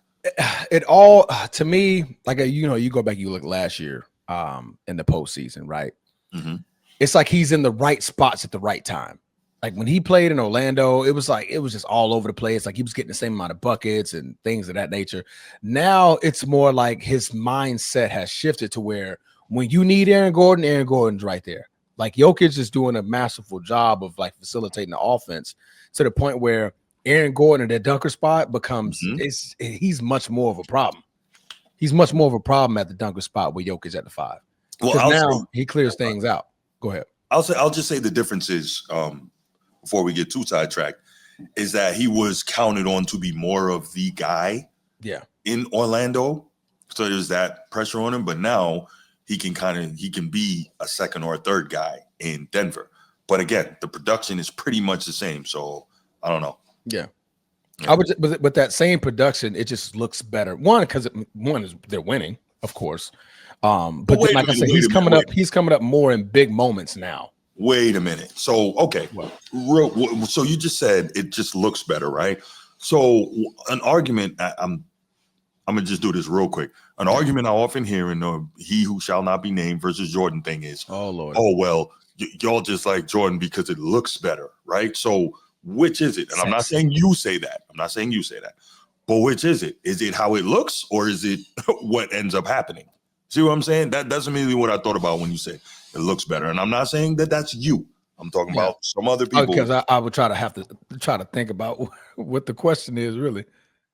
Speaker 1: It all to me, like you go back, you look last year, in the postseason, right?
Speaker 2: Mm-hmm.
Speaker 1: It's like he's in the right spots at the right time. Like when he played in Orlando, it was just all over the place. Like he was getting the same amount of buckets and things of that nature. Now it's more like his mindset has shifted to where when you need Aaron Gordon's right there. Like Jokic is doing a masterful job of like facilitating the offense to the point where Aaron Gordon at that dunker spot becomes he's much more of a problem. He's much more of a problem at the dunker spot with Jokic at the 5. Well, now he clears things out. Go ahead.
Speaker 2: I'll just say the difference is, before we get too sidetracked, is that he was counted on to be more of the guy in Orlando. So there's that pressure on him, but now he can be a second or a third guy in Denver. But again, the production is pretty much the same. So I don't know.
Speaker 1: Yeah. I would, with that same production, it just looks better. One is they're winning, of course. But then, like I said, he's coming up more in big moments now.
Speaker 2: Wait a minute. So okay, so you just said it just looks better, right? So an argument, I'm gonna just do this real quick. An argument I often hear in the "he who shall not be named" versus Jordan thing is,
Speaker 1: oh Lord,
Speaker 2: well, y'all just like Jordan because it looks better, right? So which is it? And I'm not saying you say that. But which is it? Is it how it looks, or is it what ends up happening? See what I'm saying? That's immediately what I thought about when you said it looks better. And I'm not saying that that's you. I'm talking about some other people.
Speaker 1: Because I would try to think about what the question is really.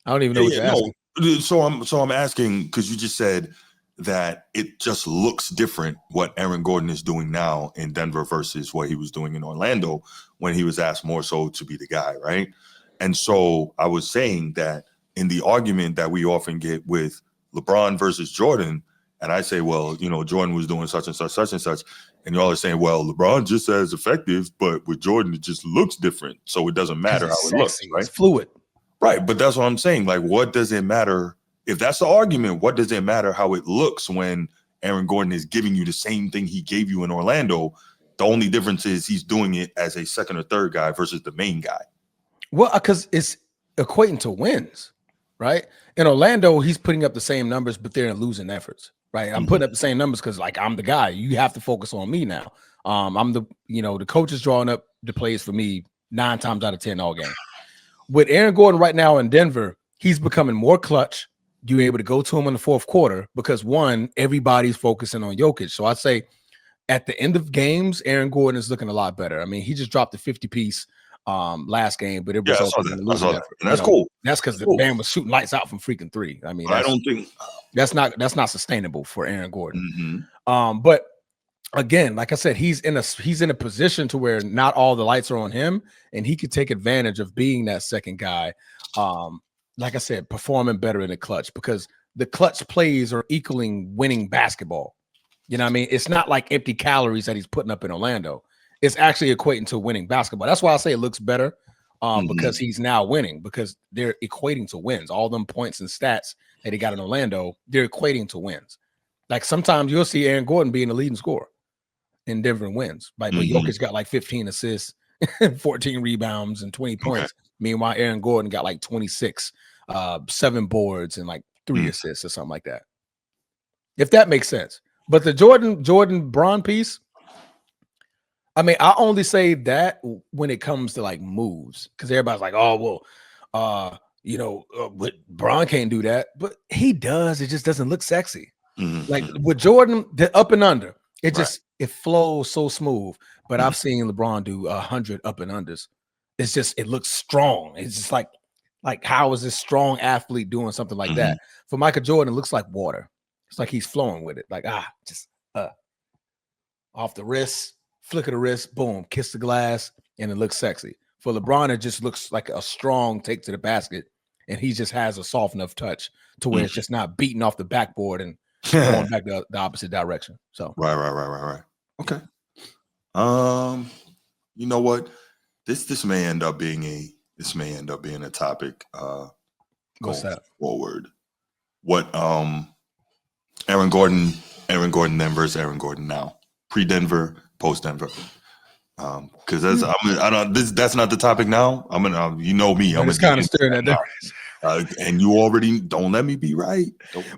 Speaker 1: I don't even know what you're asking.
Speaker 2: No. So I'm asking because you just said that it just looks different what Aaron Gordon is doing now in Denver versus what he was doing in Orlando when he was asked more so to be the guy, right? And so I was saying that in the argument that we often get with LeBron versus Jordan, and I say, well, Jordan was doing such and such, and y'all are saying, well, LeBron just as effective, but with Jordan, it just looks different. So it doesn't matter how it looks, right?
Speaker 1: It's fluid.
Speaker 2: Right, but that's what I'm saying. Like, what does it matter? If that's the argument, what does it matter how it looks when Aaron Gordon is giving you the same thing he gave you in Orlando? The only difference is he's doing it as a second or third guy versus the main guy.
Speaker 1: Well, because it's equating to wins, right? In Orlando, he's putting up the same numbers, but they're in losing efforts, right? I'm putting up the same numbers because, like, I'm the guy. You have to focus on me now. I'm the coach is drawing up the plays for me 9 times out of 10 all game. With Aaron Gordon right now in Denver, he's becoming more clutch. You're able to go to him in the fourth quarter because, one, everybody's focusing on Jokic. So I'd say at the end of games, Aaron Gordon is looking a lot better. I mean, he just dropped a 50-piece last game, but it resulted in a losing effort.
Speaker 2: That's cool.
Speaker 1: That's because the man was shooting lights out from freaking 3. I mean,
Speaker 2: I don't think
Speaker 1: that's not sustainable for Aaron Gordon. But again, like I said, he's in a position to where not all the lights are on him, and he could take advantage of being that second guy. Like I said, performing better in the clutch because the clutch plays are equaling winning basketball. You know what I mean? It's not like empty calories that he's putting up in Orlando. It's actually equating to winning basketball. That's why I say it looks better because he's now winning because they're equating to wins. All them points and stats that he got in Orlando, they're equating to wins. Like sometimes you'll see Aaron Gordon being the leading scorer in Denver wins. Right? But Jokic got like 15 assists, 14 rebounds, and 20 points. Meanwhile, Aaron Gordon got like 26, 7 boards, and like 3 assists or something like that. If that makes sense. But the Jordan Braun piece, I mean, I only say that when it comes to like moves, because everybody's like, oh, well, but Braun can't do that. But he does. It just doesn't look sexy. Like with Jordan, the up and under, it flows so smooth. But I've seen LeBron do 100 up and unders. It looks strong. It's just like how is this strong athlete doing something like that? For Michael Jordan, it looks like water. It's like he's flowing with it. Like, just off the wrist, flick of the wrist, boom, kiss the glass, and it looks sexy. For LeBron, it just looks like a strong take to the basket, and he just has a soft enough touch to where it's just not beating off the backboard and going back the opposite direction. So
Speaker 2: right. Okay. You know what? This may end up being a topic
Speaker 1: what's
Speaker 2: going
Speaker 1: that?
Speaker 2: forward. What Aaron Gordon then versus Aaron Gordon now. Pre-Denver, post-Denver. Because that's not the topic now. I'm gonna you know me.
Speaker 1: But
Speaker 2: I'm
Speaker 1: it's kind of staring at that.
Speaker 2: And you already don't let me be right.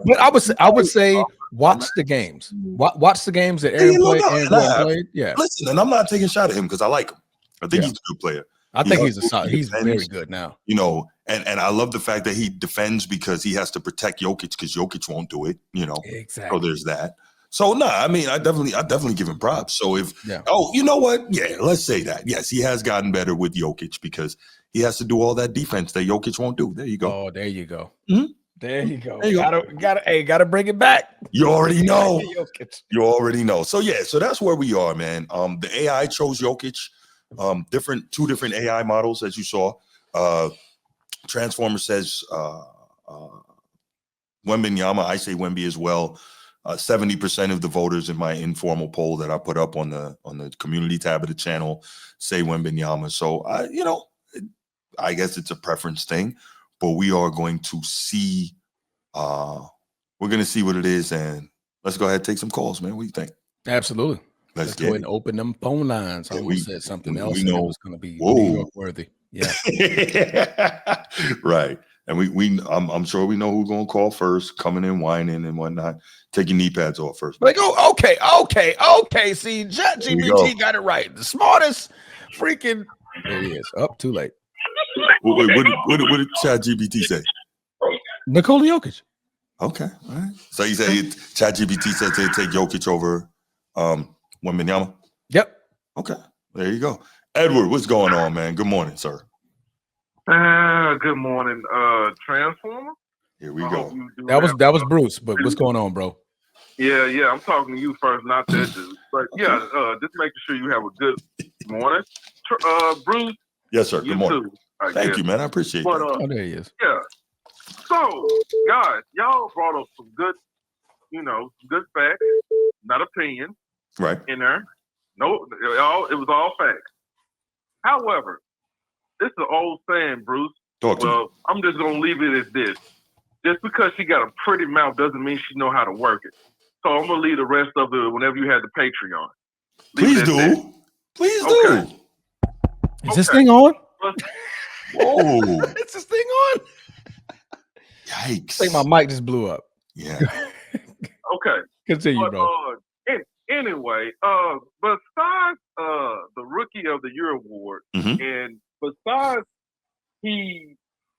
Speaker 1: But I would say watch the games. Watch the games that Aaron played. Yeah.
Speaker 2: Listen, and I'm not taking a shot at him because I like him. I think he's a good player.
Speaker 1: I think he's very good now.
Speaker 2: You know, and I love the fact that he defends because he has to protect Jokic because Jokic won't do it. You know,
Speaker 1: exactly.
Speaker 2: So there's that. So I mean, I definitely give him props. So you know what? Yeah, let's say that. Yes, he has gotten better with Jokic because he has to do all that defense that Jokic won't do. There you go.
Speaker 1: Oh, there you go.
Speaker 2: Mm-hmm.
Speaker 1: There you go. Gotta bring it back.
Speaker 2: You already know. You already know. So so that's where we are, man. The AI chose Jokic. Two different AI models, as you saw. Transformer says Wembanyama. I say Wemby as well. 70% of the voters in my informal poll that I put up on the community tab of the channel say Wembanyama. So I guess it's a preference thing, but we are going to see. We're going to see what it is, and let's go ahead and take some calls, man. What do you think?
Speaker 1: Absolutely. Let's go ahead and open them phone lines. I almost said something else, and it was going to be New York worthy. Yeah.
Speaker 2: Right. And I'm sure we know who's going to call first, coming in, whining and whatnot. Take your knee pads off first.
Speaker 1: Like, okay. See, ChatGPT got it right. The smartest freaking. There he is. Too late.
Speaker 2: Wait, what did ChatGPT say?
Speaker 1: Nikola Jokic.
Speaker 2: Okay. All right. So you say ChatGPT said they take Jokic over Wembanyama?
Speaker 1: Yep.
Speaker 2: Okay. There you go. Edward, what's going on, man? Good morning, sir.
Speaker 3: Good morning, Transformer.
Speaker 2: Here we go.
Speaker 1: That was Bruce, but what's going on, bro?
Speaker 3: Yeah. I'm talking to you first, not that dude. But just making sure you have a good morning. Bruce.
Speaker 2: Yes, sir. Good morning.
Speaker 3: Too,
Speaker 2: Thank you, man. I appreciate that.
Speaker 1: There he is.
Speaker 3: Yeah. So, guys, y'all brought up some good, good facts, not opinions.
Speaker 2: Right.
Speaker 3: In there. No, it was all facts. However, this is an old saying, Bruce. I'm just going to leave it as this. Just because she got a pretty mouth doesn't mean she know how to work it. So I'm going to leave the rest of it whenever you have the Patreon.
Speaker 2: Please do. Please do.
Speaker 1: Is this thing on?
Speaker 2: Whoa.
Speaker 1: Is this thing on?
Speaker 2: Yikes.
Speaker 1: I think my mic just blew up.
Speaker 2: Yeah.
Speaker 3: Okay.
Speaker 1: Continue, bro.
Speaker 3: Anyway, besides the Rookie of the Year award, and besides he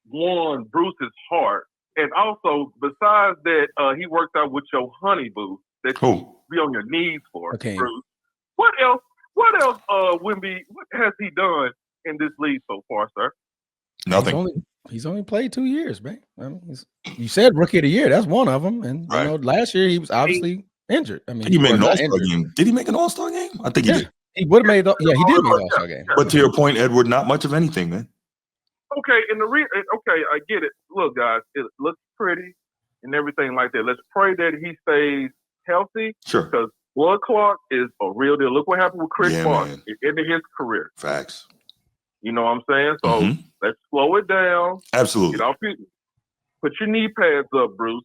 Speaker 3: won Bruce's heart, and also besides that, he worked out with your honey boo that you be on your knees for, Bruce. What else, Wemby, what has he done in this league so far, sir?
Speaker 2: Nothing.
Speaker 1: He's only played 2 years, man. You said Rookie of the Year. That's one of them. And last year he was obviously injured. I mean,
Speaker 2: he made an All-Star game. Did he make an All-Star game? I think he did.
Speaker 1: He would have made. He did make an All-Star game.
Speaker 2: But to your point, Edward, not much of anything, man.
Speaker 3: Okay, I get it. Look, guys, it looks pretty and everything like that. Let's pray that he stays healthy.
Speaker 2: Sure.
Speaker 3: Because blood clot is a real deal. Look what happened with Chris Paul at the end of his career.
Speaker 2: Facts.
Speaker 3: You know what I'm saying? So let's slow it down.
Speaker 2: Absolutely.
Speaker 3: Put your knee pads up, Bruce.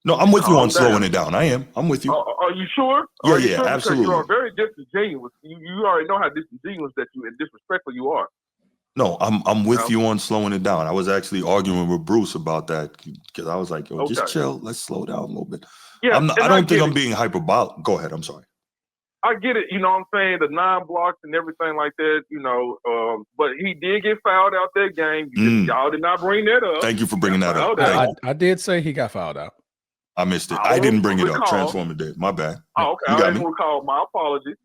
Speaker 2: No, I'm with you on slowing it down. I am. I'm with you.
Speaker 3: Are you sure?
Speaker 2: Yeah, absolutely.
Speaker 3: You are very disingenuous. You already know how disingenuous that you and disrespectful you are.
Speaker 2: No, I'm with you on slowing it down. I was actually arguing with Bruce about that because I was like, just chill. Let's slow down a little bit. Yeah, I don't think I'm being hyperbolic. Go ahead. I'm sorry.
Speaker 3: I get it. You know what I'm saying? The 9 blocks and everything like that, but he did get fouled out that game. Y'all did not bring that up.
Speaker 2: Thank you for bringing that up.
Speaker 1: I did say he got fouled out.
Speaker 2: I missed it. I didn't bring it up. Transformer did. My bad.
Speaker 3: Oh, okay. I didn't recall. My apologies.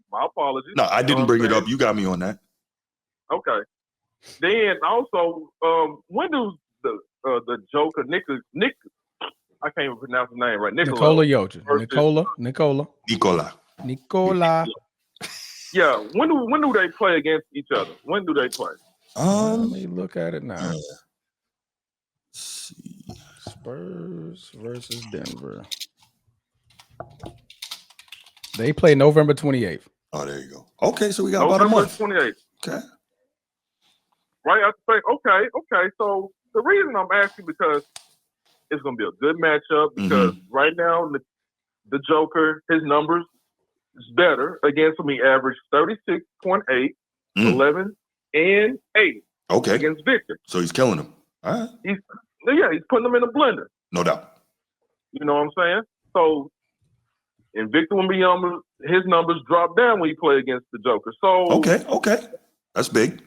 Speaker 2: No, I didn't bring it up. You got me on that.
Speaker 3: Okay. Then also, when do the Joker Nick I can't even pronounce his name right.
Speaker 1: Nikola Jokic. Nikola.
Speaker 2: Nikola.
Speaker 3: Yeah, when do they play against each other? When do they play?
Speaker 1: Let me look at it now.
Speaker 2: See.
Speaker 1: Spurs versus Denver. They play November 28th.
Speaker 2: Oh, there you go. Okay, so we got
Speaker 3: November
Speaker 2: about a month.
Speaker 3: 28th.
Speaker 2: Okay.
Speaker 3: Right? I say, okay. So the reason I'm asking because it's going to be a good matchup because right now the Joker, his numbers is better against him. He averaged 36.8, 11, and 8 against Victor.
Speaker 2: So he's killing him. All right.
Speaker 3: He's putting them in a blender.
Speaker 2: No doubt.
Speaker 3: You know what I'm saying? So, and Victor Wembanyama, his numbers drop down when he play against the Joker. So
Speaker 2: okay. That's big.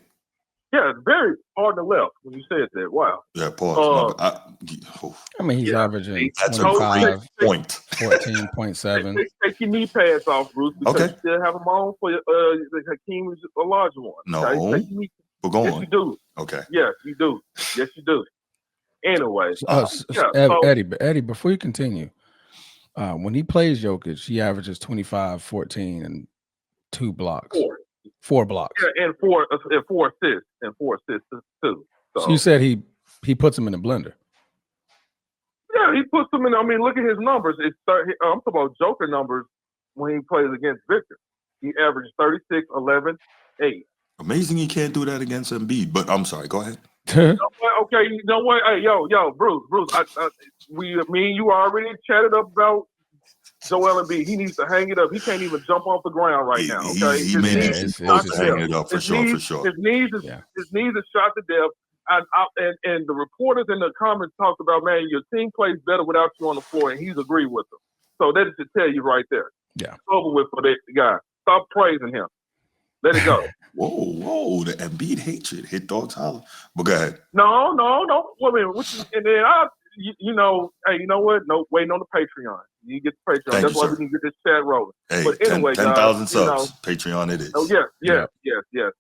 Speaker 3: Yeah, it's very hard to left when you said that. Wow.
Speaker 2: Yeah, pause.
Speaker 1: I mean, he's averaging
Speaker 2: that's
Speaker 1: 25,
Speaker 2: a great point.
Speaker 1: 14.7.
Speaker 3: Take your knee pads off, Bruce, because you still have them on for Hakeem is a larger one.
Speaker 2: No,
Speaker 3: okay?
Speaker 2: we're going.
Speaker 3: Yes, you do.
Speaker 2: Okay.
Speaker 3: Yes, you do. Yes, you do. Anyway.
Speaker 1: Eddie, before you continue, when he plays Jokic, he averages 25, 14, and 2 blocks. 4 blocks.
Speaker 3: Yeah, and four assists too.
Speaker 1: So you said he puts him in the blender.
Speaker 3: Yeah, he puts them in. I mean, look at his numbers. I'm talking about Joker numbers when he plays against Victor. He averaged 36, 11, 8.
Speaker 2: Amazing he can't do that against Embiid, but I'm sorry. Go ahead.
Speaker 3: Okay, you know what? Hey, yo, Bruce. Me and you already chatted about Joel Embiid. He needs to hang it up. He can't even jump off the ground right now. Okay,
Speaker 2: he may be supposed to hang it up for sure.
Speaker 3: His knees is shot to death. And the reporters in the comments talked about, man, your team plays better without you on the floor, and he's agreed with them. So that should tell you right there.
Speaker 1: Yeah,
Speaker 3: it's over with for that guy. Stop praising him. Let it go.
Speaker 2: Whoa! The Embiid hatred hit dogs holler. But go ahead.
Speaker 3: No. Well, I mean, and then you know what? No, waiting on the Patreon. You get the Patreon. That's why we can get this chat rolling.
Speaker 2: Hey,
Speaker 3: but anyway,
Speaker 2: 10,000 subs. Patreon it is.
Speaker 3: Oh yes.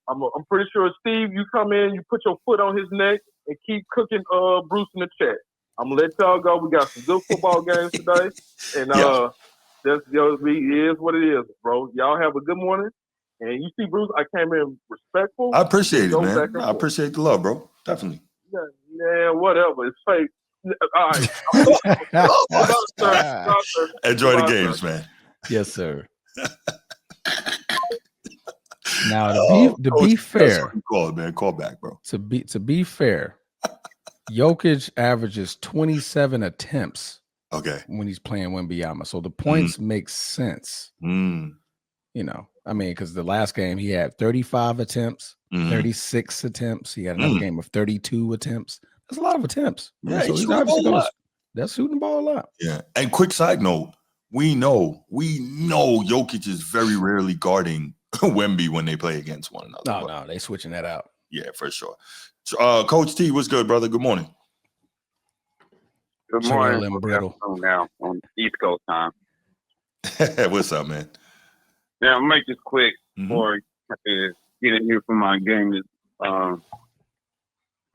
Speaker 3: I'm pretty sure, Steve, you come in, you put your foot on his neck, and keep cooking Bruce in the chat. I'm gonna let y'all go. We got some good football games today, and that's it is what it is, bro. Y'all have a good morning. And you see, Bruce, I came in respectful.
Speaker 2: I appreciate it, man. I appreciate the love, bro. Definitely.
Speaker 3: Yeah, whatever. It's fake. All right.
Speaker 2: Enjoy the games, man.
Speaker 1: Yes, sir. Now, to be fair,
Speaker 2: call back, bro.
Speaker 1: To be fair, Jokic averages 27 attempts.
Speaker 2: Okay.
Speaker 1: When he's playing Wembanyama, so the points make sense. You know, I mean, because the last game he had 35 attempts, 36 attempts. He had another game of 32 attempts. That's a lot of attempts.
Speaker 2: Yeah,
Speaker 1: so he's obviously that's shooting the ball a lot.
Speaker 2: Yeah. And quick side note, we know Jokic is very rarely guarding Wemby when they play against one another.
Speaker 1: No, they switching that out.
Speaker 2: Yeah, for sure. Coach T, what's good, brother? Good morning.
Speaker 4: Good morning. Now on East Coast time.
Speaker 2: What's up, man?
Speaker 4: Yeah, I'll make this quick before getting here for my game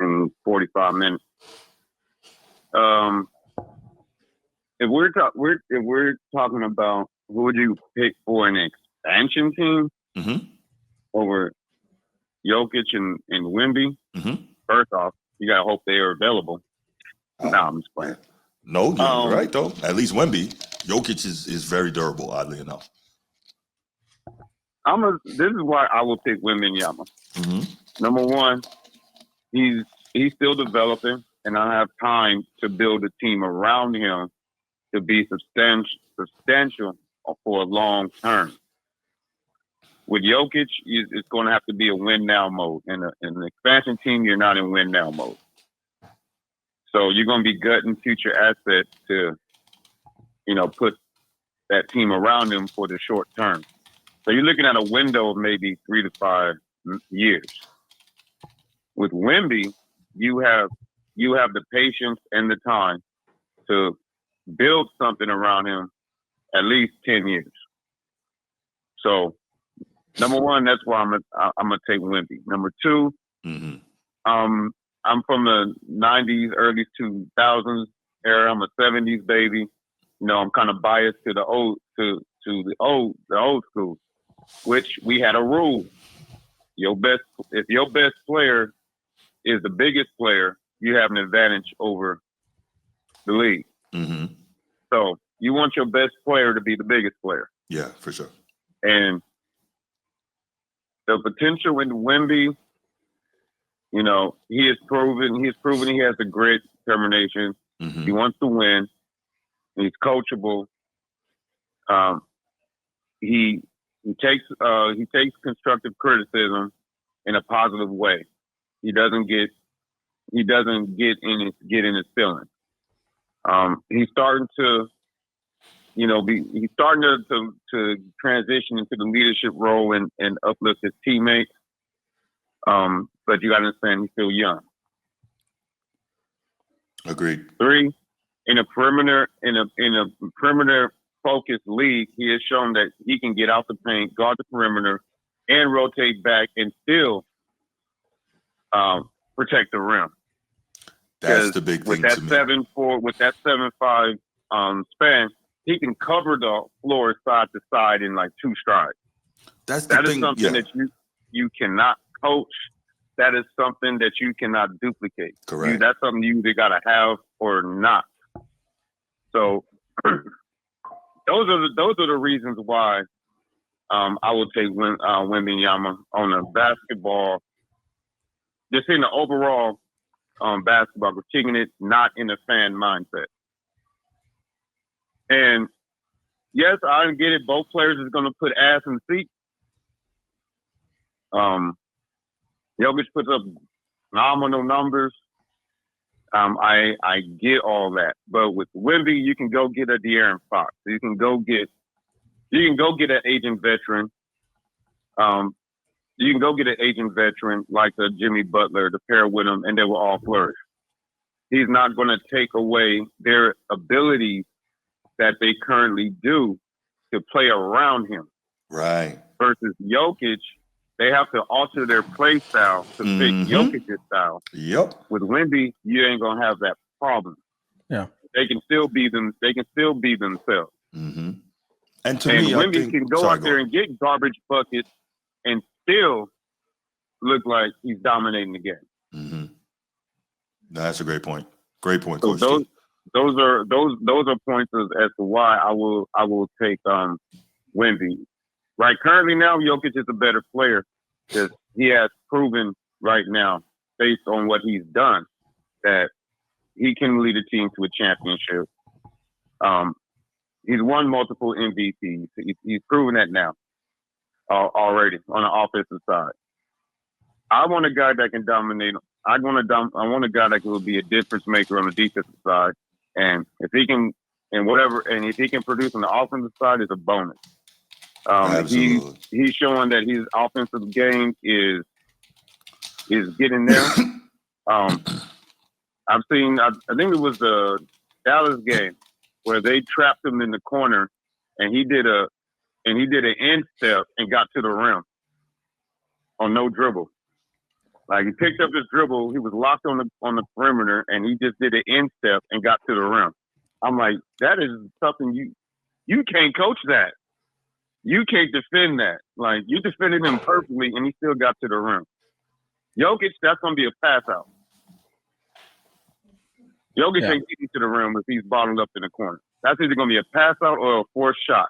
Speaker 4: in 45 minutes. If we're talking about who would you pick for an expansion team over Jokic and Wemby, first off, you gotta hope they are available. No, I'm just playing.
Speaker 2: No, you're right though. At least Wemby, Jokic is very durable. Oddly enough,
Speaker 4: this is why I will pick Wembanyama. Number one, he's still developing, and I have time to build a team around him to be substantial for a long term. With Jokic, it's going to have to be a win now mode. In an expansion team, you're not in win now mode. So you're going to be gutting future assets to, put that team around him for the short term. So you're looking at a window of maybe 3 to 5 years. With Wemby, you have the patience and the time to build something around him at least 10 years. So, number one, that's why I'm gonna take Wemby. Number two, I'm from the 90s, early 2000s era. I'm a 70s baby. I'm kind of biased to the old school. which we had a rule. If your best player is the biggest player, you have an advantage over the league.
Speaker 2: Mm-hmm.
Speaker 4: So you want your best player to be the biggest player.
Speaker 2: Yeah, for sure.
Speaker 4: And the potential in Wemby, he has proven he has the grit, determination.
Speaker 2: Mm-hmm.
Speaker 4: He wants to win. He's coachable. He takes constructive criticism in a positive way. He doesn't get in his feelings. He's starting to to transition into the leadership role and uplift his teammates. But you got to understand he's still young.
Speaker 2: Agreed.
Speaker 4: 3, in a perimeter focused league, he has shown that he can get out the paint, guard the perimeter, and rotate back and still protect the rim.
Speaker 2: That's the big thing to me.
Speaker 4: With that 7'5" span, he can cover the floor side to side in like 2 strides. That is something that you cannot coach. That is something that you cannot duplicate.
Speaker 2: Correct.
Speaker 4: That's something you either gotta have or not. So those are the reasons why I would take Wembanyama on a basketball. Just in the overall basketball, critiquing it, not in a fan mindset. And yes, I get it. Both players is going to put ass in the seat. Jokic puts up phenomenal numbers. I get all that, but with Wemby, you can go get a De'Aaron Fox. You can go get an aging veteran. You can go get an aging veteran like a Jimmy Butler to pair with him, and they will all flourish. He's not going to take away their abilities that they currently do to play around him.
Speaker 2: Right.
Speaker 4: Versus Jokic, they have to alter their play style to fit Jokic's style.
Speaker 2: Yep.
Speaker 4: With Wemby, you ain't gonna have that problem.
Speaker 1: Yeah.
Speaker 4: They can still be them. They can still be themselves.
Speaker 2: Mm-hmm. And to me,
Speaker 4: Wemby can go out there and get garbage buckets and still look like he's dominating the game.
Speaker 2: Mm-hmm. That's a great point. Great point,
Speaker 4: So
Speaker 2: Coach.
Speaker 4: those are points as to why I will take Wemby. Right, currently now, Jokic is a better player because he has proven right now, based on what he's done, that he can lead a team to a championship. He's won multiple MVPs. He's proven that now already on the offensive side. I want a guy that can dominate. I want a guy that will be a difference maker on the defensive side, and if he can, if he can produce on the offensive side, is a bonus. He's showing that his offensive game is getting there. I've seen. I think it was the Dallas game where they trapped him in the corner, and he did an end step and got to the rim on no dribble. Like he picked up his dribble, he was locked on the perimeter, and he just did an end step and got to the rim. I'm like, that is something you can't coach that. You can't defend that. Like you defended him perfectly, and he still got to the rim. Jokic, that's gonna be a pass out. Jokic ain't getting to the rim if he's bottled up in the corner. That's either gonna be a pass out or a forced shot.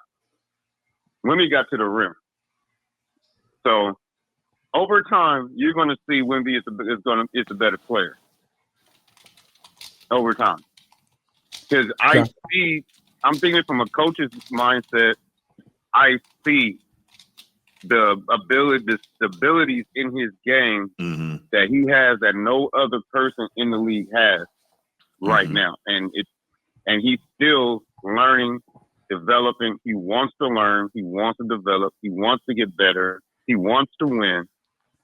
Speaker 4: Wemby got to the rim. So over time, you're gonna see Wemby is a better player. Over time, because I'm thinking from a coach's mindset. I see the abilities in his game that he has that no other person in the league has right now, and he's still learning, developing. He wants to learn, he wants to develop, he wants to get better, he wants to win,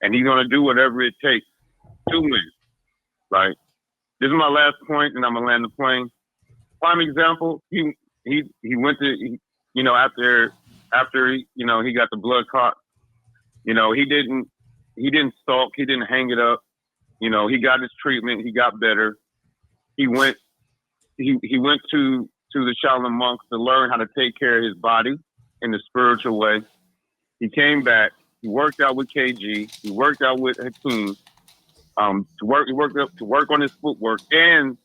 Speaker 4: and he's gonna do whatever it takes to win. Like this is my last point, and I'm gonna land the plane. Prime example: he went to after he got the blood clot. He didn't sulk, he didn't hang it up. He got his treatment, he got better. He went to the Shaolin monks to learn how to take care of his body in the spiritual way. He came back. He worked out with KG. He worked out with Hakeem. He work on his footwork and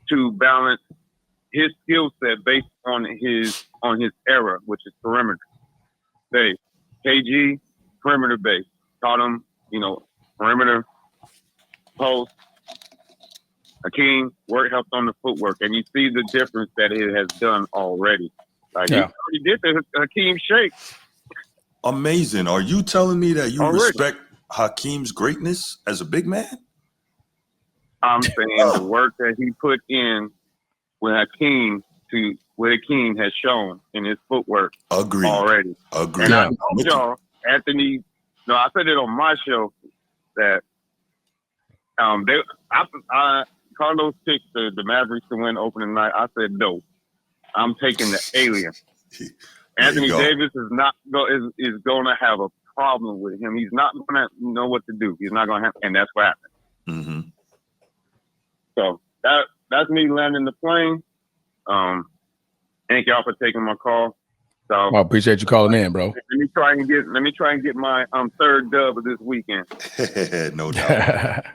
Speaker 4: to balance his skill set based on his era, which is perimeter. KG, perimeter base. Taught him, perimeter, post. Hakeem helped on the footwork, and you see the difference that it has done already. Like he already did the Hakeem shake.
Speaker 2: Amazing. Are you telling me that you respect Hakeem's greatness as a big man?
Speaker 4: I'm saying the work that he put in with Hakeem what Hakeem has shown in his footwork already.
Speaker 2: Agreed.
Speaker 4: And I told y'all, Anthony, I said it on my show that Carlos picked the Mavericks to win opening night. I said no. I'm taking the alien. Anthony Davis is going to have a problem with him. He's not going to know what to do. He's not going to have, and that's what happened.
Speaker 2: Mm-hmm.
Speaker 4: So that's me landing the plane. Thank y'all for taking my call. So
Speaker 1: I appreciate you calling in, bro.
Speaker 4: Let me try and get my third dub of this weekend.
Speaker 2: No doubt.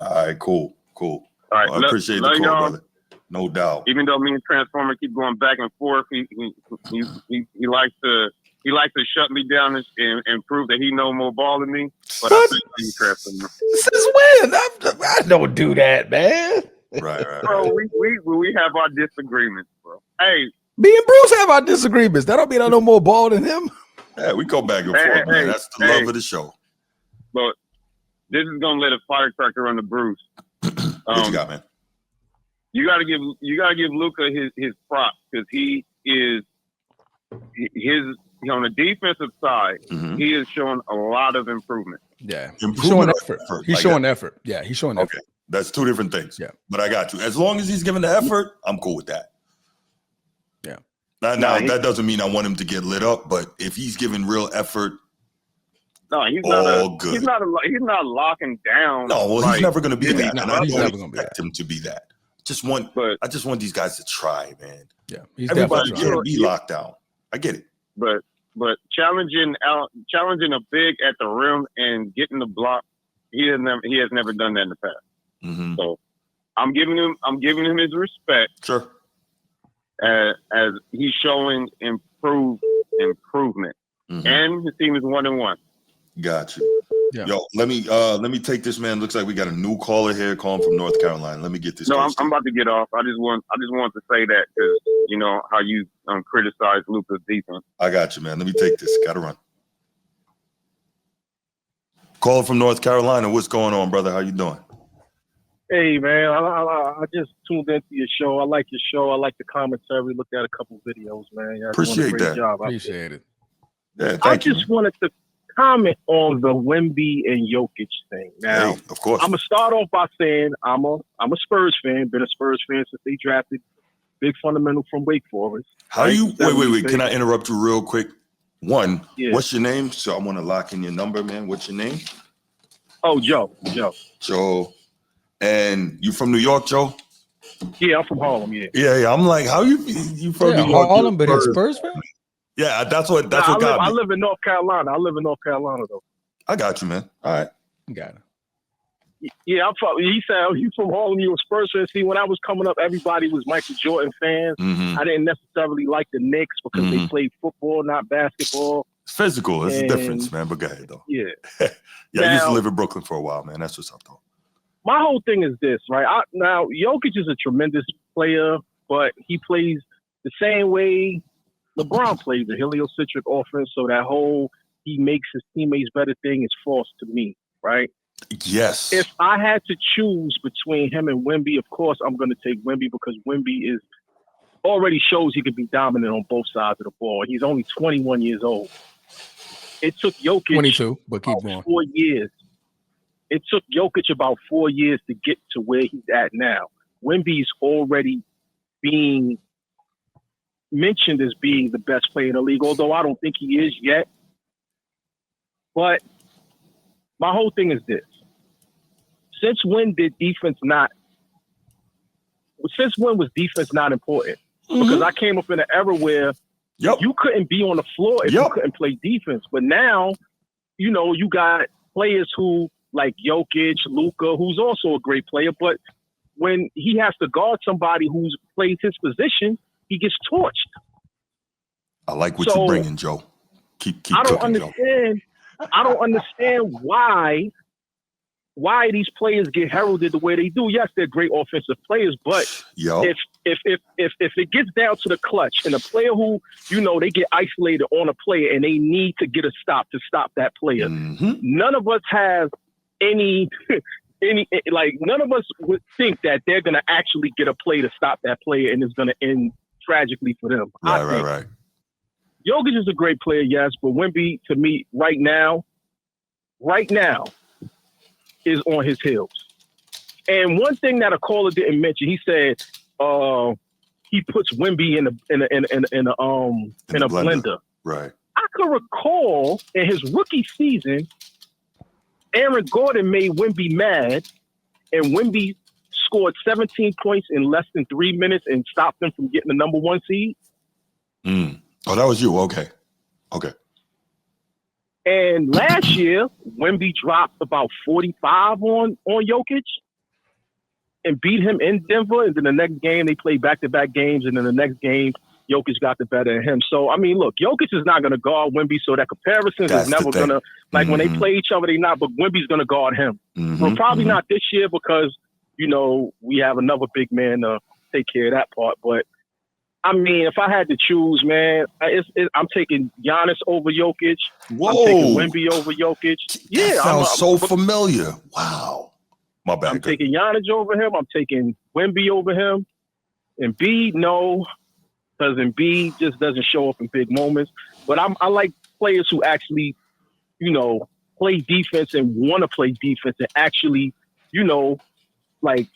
Speaker 2: All right, cool. All right,
Speaker 4: I
Speaker 2: appreciate the call, brother. No doubt.
Speaker 4: Even though me and Transformer keep going back and forth, he likes to shut me down and prove that he know more ball than me. But I think he's Transformer.
Speaker 1: Since when? I don't do that, man.
Speaker 2: Right.
Speaker 4: Bro, we have our disagreements, bro. Hey,
Speaker 1: me and Bruce have our disagreements. That don't mean I know more ball than him.
Speaker 2: Yeah, we go back and forth, man. That's the love of the show.
Speaker 4: But this is gonna let a firecracker on the Bruce.
Speaker 2: What you got, man?
Speaker 4: You gotta give Luka his props because he is on the defensive side. Mm-hmm. He is showing a lot of improvement.
Speaker 1: Yeah, he's showing effort. He's showing effort. Yeah, he's showing effort.
Speaker 2: Okay, that's two different things.
Speaker 1: Yeah,
Speaker 2: but I got you. As long as he's giving the effort, I'm cool with that.
Speaker 1: Yeah.
Speaker 2: Now that doesn't mean I want him to get lit up, but if he's giving real effort,
Speaker 4: he's not locking down.
Speaker 2: No, well, he's never going to be that, and I don't expect him to be that. I just want these guys to try, man.
Speaker 1: Yeah,
Speaker 2: everybody can't be locked down. I get it,
Speaker 4: but challenging a big at the rim and getting the block, he has never done that in the past. Mm-hmm. So I'm giving him his respect.
Speaker 2: Sure.
Speaker 4: As he's showing improvement, mm-hmm. and his team is 1-1.
Speaker 2: Got you. Yeah. Yo, let me take this, man. Looks like we got a new caller here calling from North Carolina. Let me get this.
Speaker 4: No, I'm about to get off. I just want to say that because you know how you criticize Luka's defense.
Speaker 2: I got you, man. Let me take this. Got to run. Caller from North Carolina. What's going on, brother? How you doing?
Speaker 5: Hey, man. I just tuned into your show. I like your show. I like the commentary. Looked at a couple videos, man. You're
Speaker 2: Appreciate
Speaker 5: doing a great job.
Speaker 1: Appreciate it.
Speaker 2: Yeah,
Speaker 5: I just wanted to comment on the Wemby and Jokic thing. Now,
Speaker 2: hey, of course,
Speaker 5: I'm gonna start off by saying I'm a Spurs fan. Been a Spurs fan since they drafted big fundamental from Wake Forest.
Speaker 2: How you? Wait. Can I interrupt you real quick? What's your name? So I want to lock in your number, man. What's your name?
Speaker 5: Oh, Joe.
Speaker 2: Joe. And you from New York, Joe?
Speaker 5: Yeah, I'm from Harlem. Yeah.
Speaker 2: Yeah. I'm like, how you from New York?
Speaker 1: Harlem, but he's Spurs fan.
Speaker 2: Yeah, that's what got me.
Speaker 5: I live in North Carolina. Though.
Speaker 2: I got you, man. All right.
Speaker 1: Got it.
Speaker 5: Yeah, I'm from. He said, "Oh, you from Harlem? You a Spurs fan?" See, when I was coming up, everybody was Michael Jordan fans. Mm-hmm. I didn't necessarily like the Knicks because they played football, not basketball.
Speaker 2: It's physical. It's a difference, man. But go ahead, though.
Speaker 5: Yeah.
Speaker 2: I used to live in Brooklyn for a while, man. That's what's up, though.
Speaker 5: My whole thing is this, right? Now, Jokic is a tremendous player, but he plays the same way LeBron plays, the heliocentric offense. So that whole he makes his teammates better thing is false to me, right?
Speaker 2: Yes.
Speaker 5: If I had to choose between him and Wemby, of course I'm going to take Wemby because Wemby already shows he can be dominant on both sides of the ball. He's only 21 years old. It took Jokic
Speaker 1: 22, but keep going.
Speaker 5: 4 years. It took Jokic about 4 years to get to where he's at now. Wemby's already being mentioned as being the best player in the league, although I don't think he is yet. But my whole thing is this. Since when was defense not important? Mm-hmm. Because I came up in an era where
Speaker 2: Yep.
Speaker 5: You couldn't be on the floor if you couldn't play defense. But now, you know, you got players who like Jokic, Luka, who's also a great player, but when he has to guard somebody who plays his position, he gets torched.
Speaker 2: I like what you're bringing, Joe. Keep
Speaker 5: I don't
Speaker 2: cooking,
Speaker 5: understand.
Speaker 2: Joe.
Speaker 5: I don't understand why these players get heralded the way they do. Yes, they're great offensive players, but if it gets down to the clutch and a player who, you know, they get isolated on a player and they need to get a stop to stop that player, none of us have any none of us would think that they're going to actually get a play to stop that player and it's going to end tragically for them.
Speaker 2: Right.
Speaker 5: Jokic is a great player, yes, but Wemby, to me, right now, is on his heels. And one thing that a caller didn't mention, he said he puts Wemby in a blender.
Speaker 2: Right.
Speaker 5: I could recall in his rookie season, Aaron Gordon made Wemby mad, and Wemby scored 17 points in less than 3 minutes and stopped them from getting the number 1 seed.
Speaker 2: Oh, that was you. Okay.
Speaker 5: And last year, Wemby dropped about 45 on Jokic and beat him in Denver. And then the next game, they played back-to-back games. And then the next game, Jokic got the better of him. So, I mean, look, Jokic is not going to guard Wemby, so that comparison is never going to, like when they play each other, they not, but Wemby's going to guard him. Well, probably not this year because, you know, we have another big man to take care of that part. But, I mean, if I had to choose, man, I'm taking Giannis over Jokic.
Speaker 2: Whoa.
Speaker 5: I'm taking Wemby over Jokic.
Speaker 2: That sounds so familiar. Wow. My bad.
Speaker 5: I'm taking Giannis over him. I'm taking Wemby over him. Embiid, no, because Embiid just doesn't show up in big moments. But I like players who actually, you know, play defense and want to play defense and actually, you know, like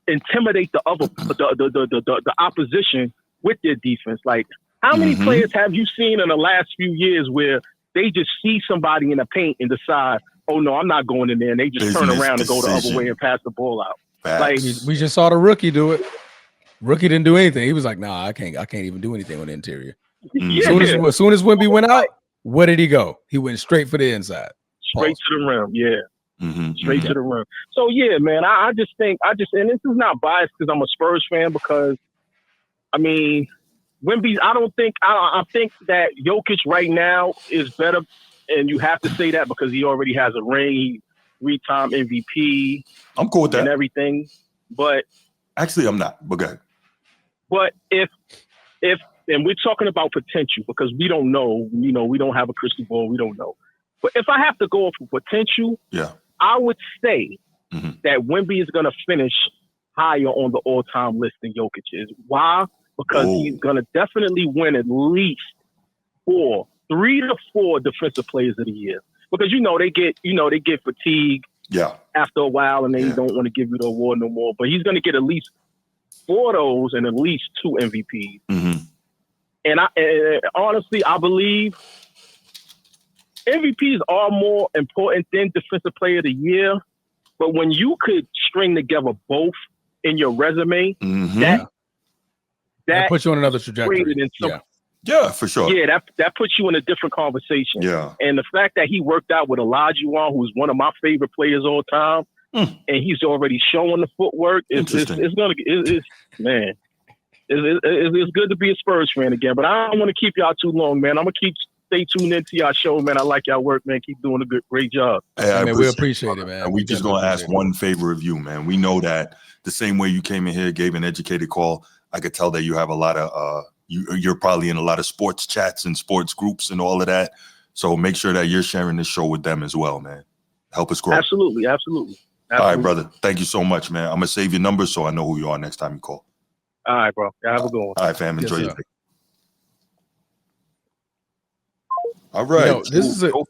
Speaker 5: intimidate the other the opposition with their defense. Like, how many players have you seen in the last few years where they just see somebody in the paint and decide, oh no, I'm not going in there, and they just turn around and go the other way and pass the ball out? Like,
Speaker 1: we just saw the rookie do it. Rookie didn't do anything. He was like, nah, I can't even do anything on the interior. As soon as Wemby went out, where did he go? He went straight for the inside.
Speaker 5: Straight to the rim, straight to the rim. So yeah, man, I just think, and this is not biased because I'm a Spurs fan, because I mean, Wemby, I think that Jokic right now is better, and you have to say that because he already has a ring, 3-time MVP.
Speaker 2: I'm cool with that.
Speaker 5: And everything. But
Speaker 2: actually, I'm not. But go ahead.
Speaker 5: But if and we're talking about potential because we don't know, you know, we don't have a crystal ball, we don't know. But if I have to go for potential, I would say that Wemby is going to finish higher on the all-time list than Jokic is. Why? Because he's going to definitely win at least 3 to 4 defensive players of the year. Because, you know, they get fatigued after a while and they don't want to give you the award no more. But he's going to get at least 4 of those and at least 2 MVPs. And honestly, I believe MVPs are more important than defensive player of the year. But when you could string together both in your resume, that
Speaker 1: puts you on another trajectory.
Speaker 2: Yeah, for sure.
Speaker 5: Yeah, that puts you in a different conversation.
Speaker 2: Yeah.
Speaker 5: And the fact that he worked out with Olajuwon, who's one of my favorite players all time, and he's already showing the footwork, it's good to be a Spurs fan again. But I don't want to keep y'all too long, man. I'm gonna stay tuned into y'all show, man. I like y'all work, man. Keep doing a great job.
Speaker 2: Hey,
Speaker 1: man, we appreciate it, man.
Speaker 2: And we just gonna ask one favor of you, man. We know that the same way you came in here, gave an educated call. I could tell that you have a lot of you're probably in a lot of sports chats and sports groups and all of that. So make sure that you're sharing this show with them as well, man. Help us grow.
Speaker 5: Absolutely.
Speaker 2: All right, brother. Thank you so much, man. I'm gonna save your number so I know who you are next time you call.
Speaker 5: All right, bro. Have a good one.
Speaker 2: All right, fam. Enjoy your day. All right.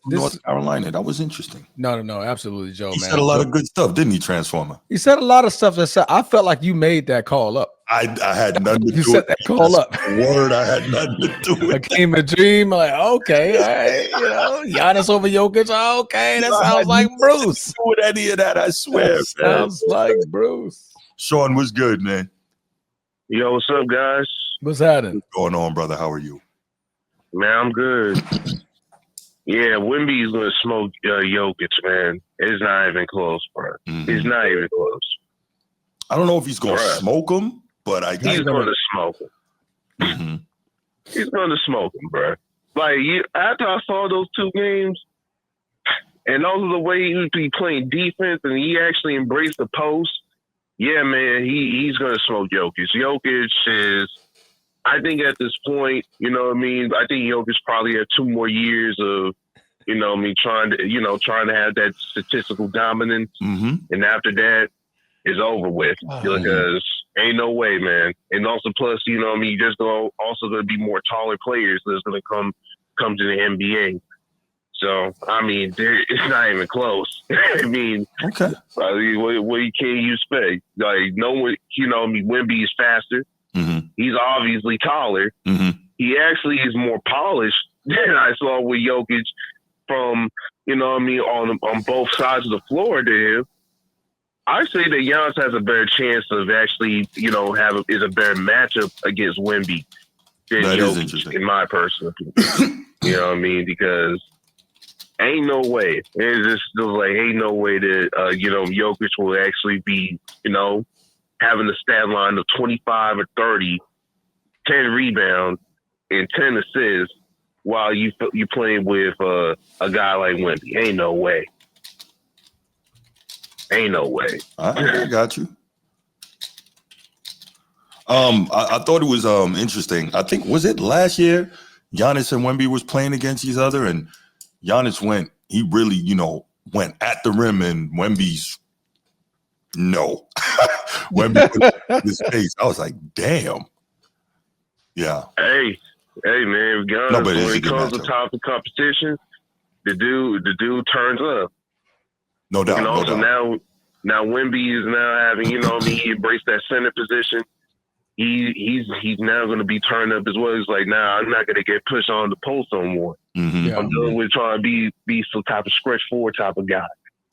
Speaker 2: North Carolina. That was interesting.
Speaker 1: No, absolutely, Joe.
Speaker 2: He said a lot of good stuff, didn't he, Transformer?
Speaker 1: He said a lot of stuff I felt like you made that call up.
Speaker 2: I had nothing to do with it.
Speaker 1: You set that call up.
Speaker 2: Word, I had nothing to do with it.
Speaker 1: I came a dream, like, okay, all right, you know, Giannis over Jokic, okay, that sounds like Bruce.
Speaker 2: Do with any of that, I swear.
Speaker 1: That sounds like Bruce.
Speaker 2: Sean, what's good, man?
Speaker 6: Yo, what's up, guys?
Speaker 1: What's happening?
Speaker 2: What's going on, brother? How are you?
Speaker 6: Man, I'm good. Yeah, Wemby is gonna smoke Jokic, man. It's not even close, bro. It's not even close.
Speaker 2: I don't know if he's gonna smoke him, but he's
Speaker 6: gonna smoke him. He's gonna smoke him, bro. Like after I saw those 2 games, and also the way he was playing defense, and he actually embraced the post. Yeah, man, he's gonna smoke Jokic. Jokic is, I think at this point, you know what I mean. I think Jokic probably had 2 more years of, you know what I mean, trying to have that statistical dominance, and after that, it's over with because ain't no way, man. And also, plus, you know what I mean, there's also going to be more taller players that's going to come to the NBA. So, I mean, it's not even close. I mean, what can you expect? Like, no one, you know, I mean, Wemby is faster. He's obviously taller. He actually is more polished than I saw with Jokic from, you know what I mean, on both sides of the floor to him. I say that Giannis has a better chance of actually, you know, is a better matchup against Wemby than Jokic, in my personal opinion. You know what I mean? Because ain't no way. It's just like ain't no way that you know, Jokic will actually be, you know, having a stat line of 25 or 30, 10 rebounds, and 10 assists while you playing with a guy like Wemby. Ain't no way. Ain't no way.
Speaker 2: I got you. I thought it was interesting. I think, was it last year Giannis and Wemby was playing against each other, and Giannis he really, you know, went at the rim, and Wemby's no. Wemby put his face. I was like, damn. Yeah.
Speaker 6: Hey, man, Giannis, when it comes to top of competition, the dude turns up.
Speaker 2: No doubt.
Speaker 6: And also
Speaker 2: no doubt.
Speaker 6: now Wemby is now having, you know, he embraced that center position. He's now going to be turned up as well. He's like, nah, I'm not going to get pushed on the post no more. I'm dealing with trying to be some type of stretch forward type of guy.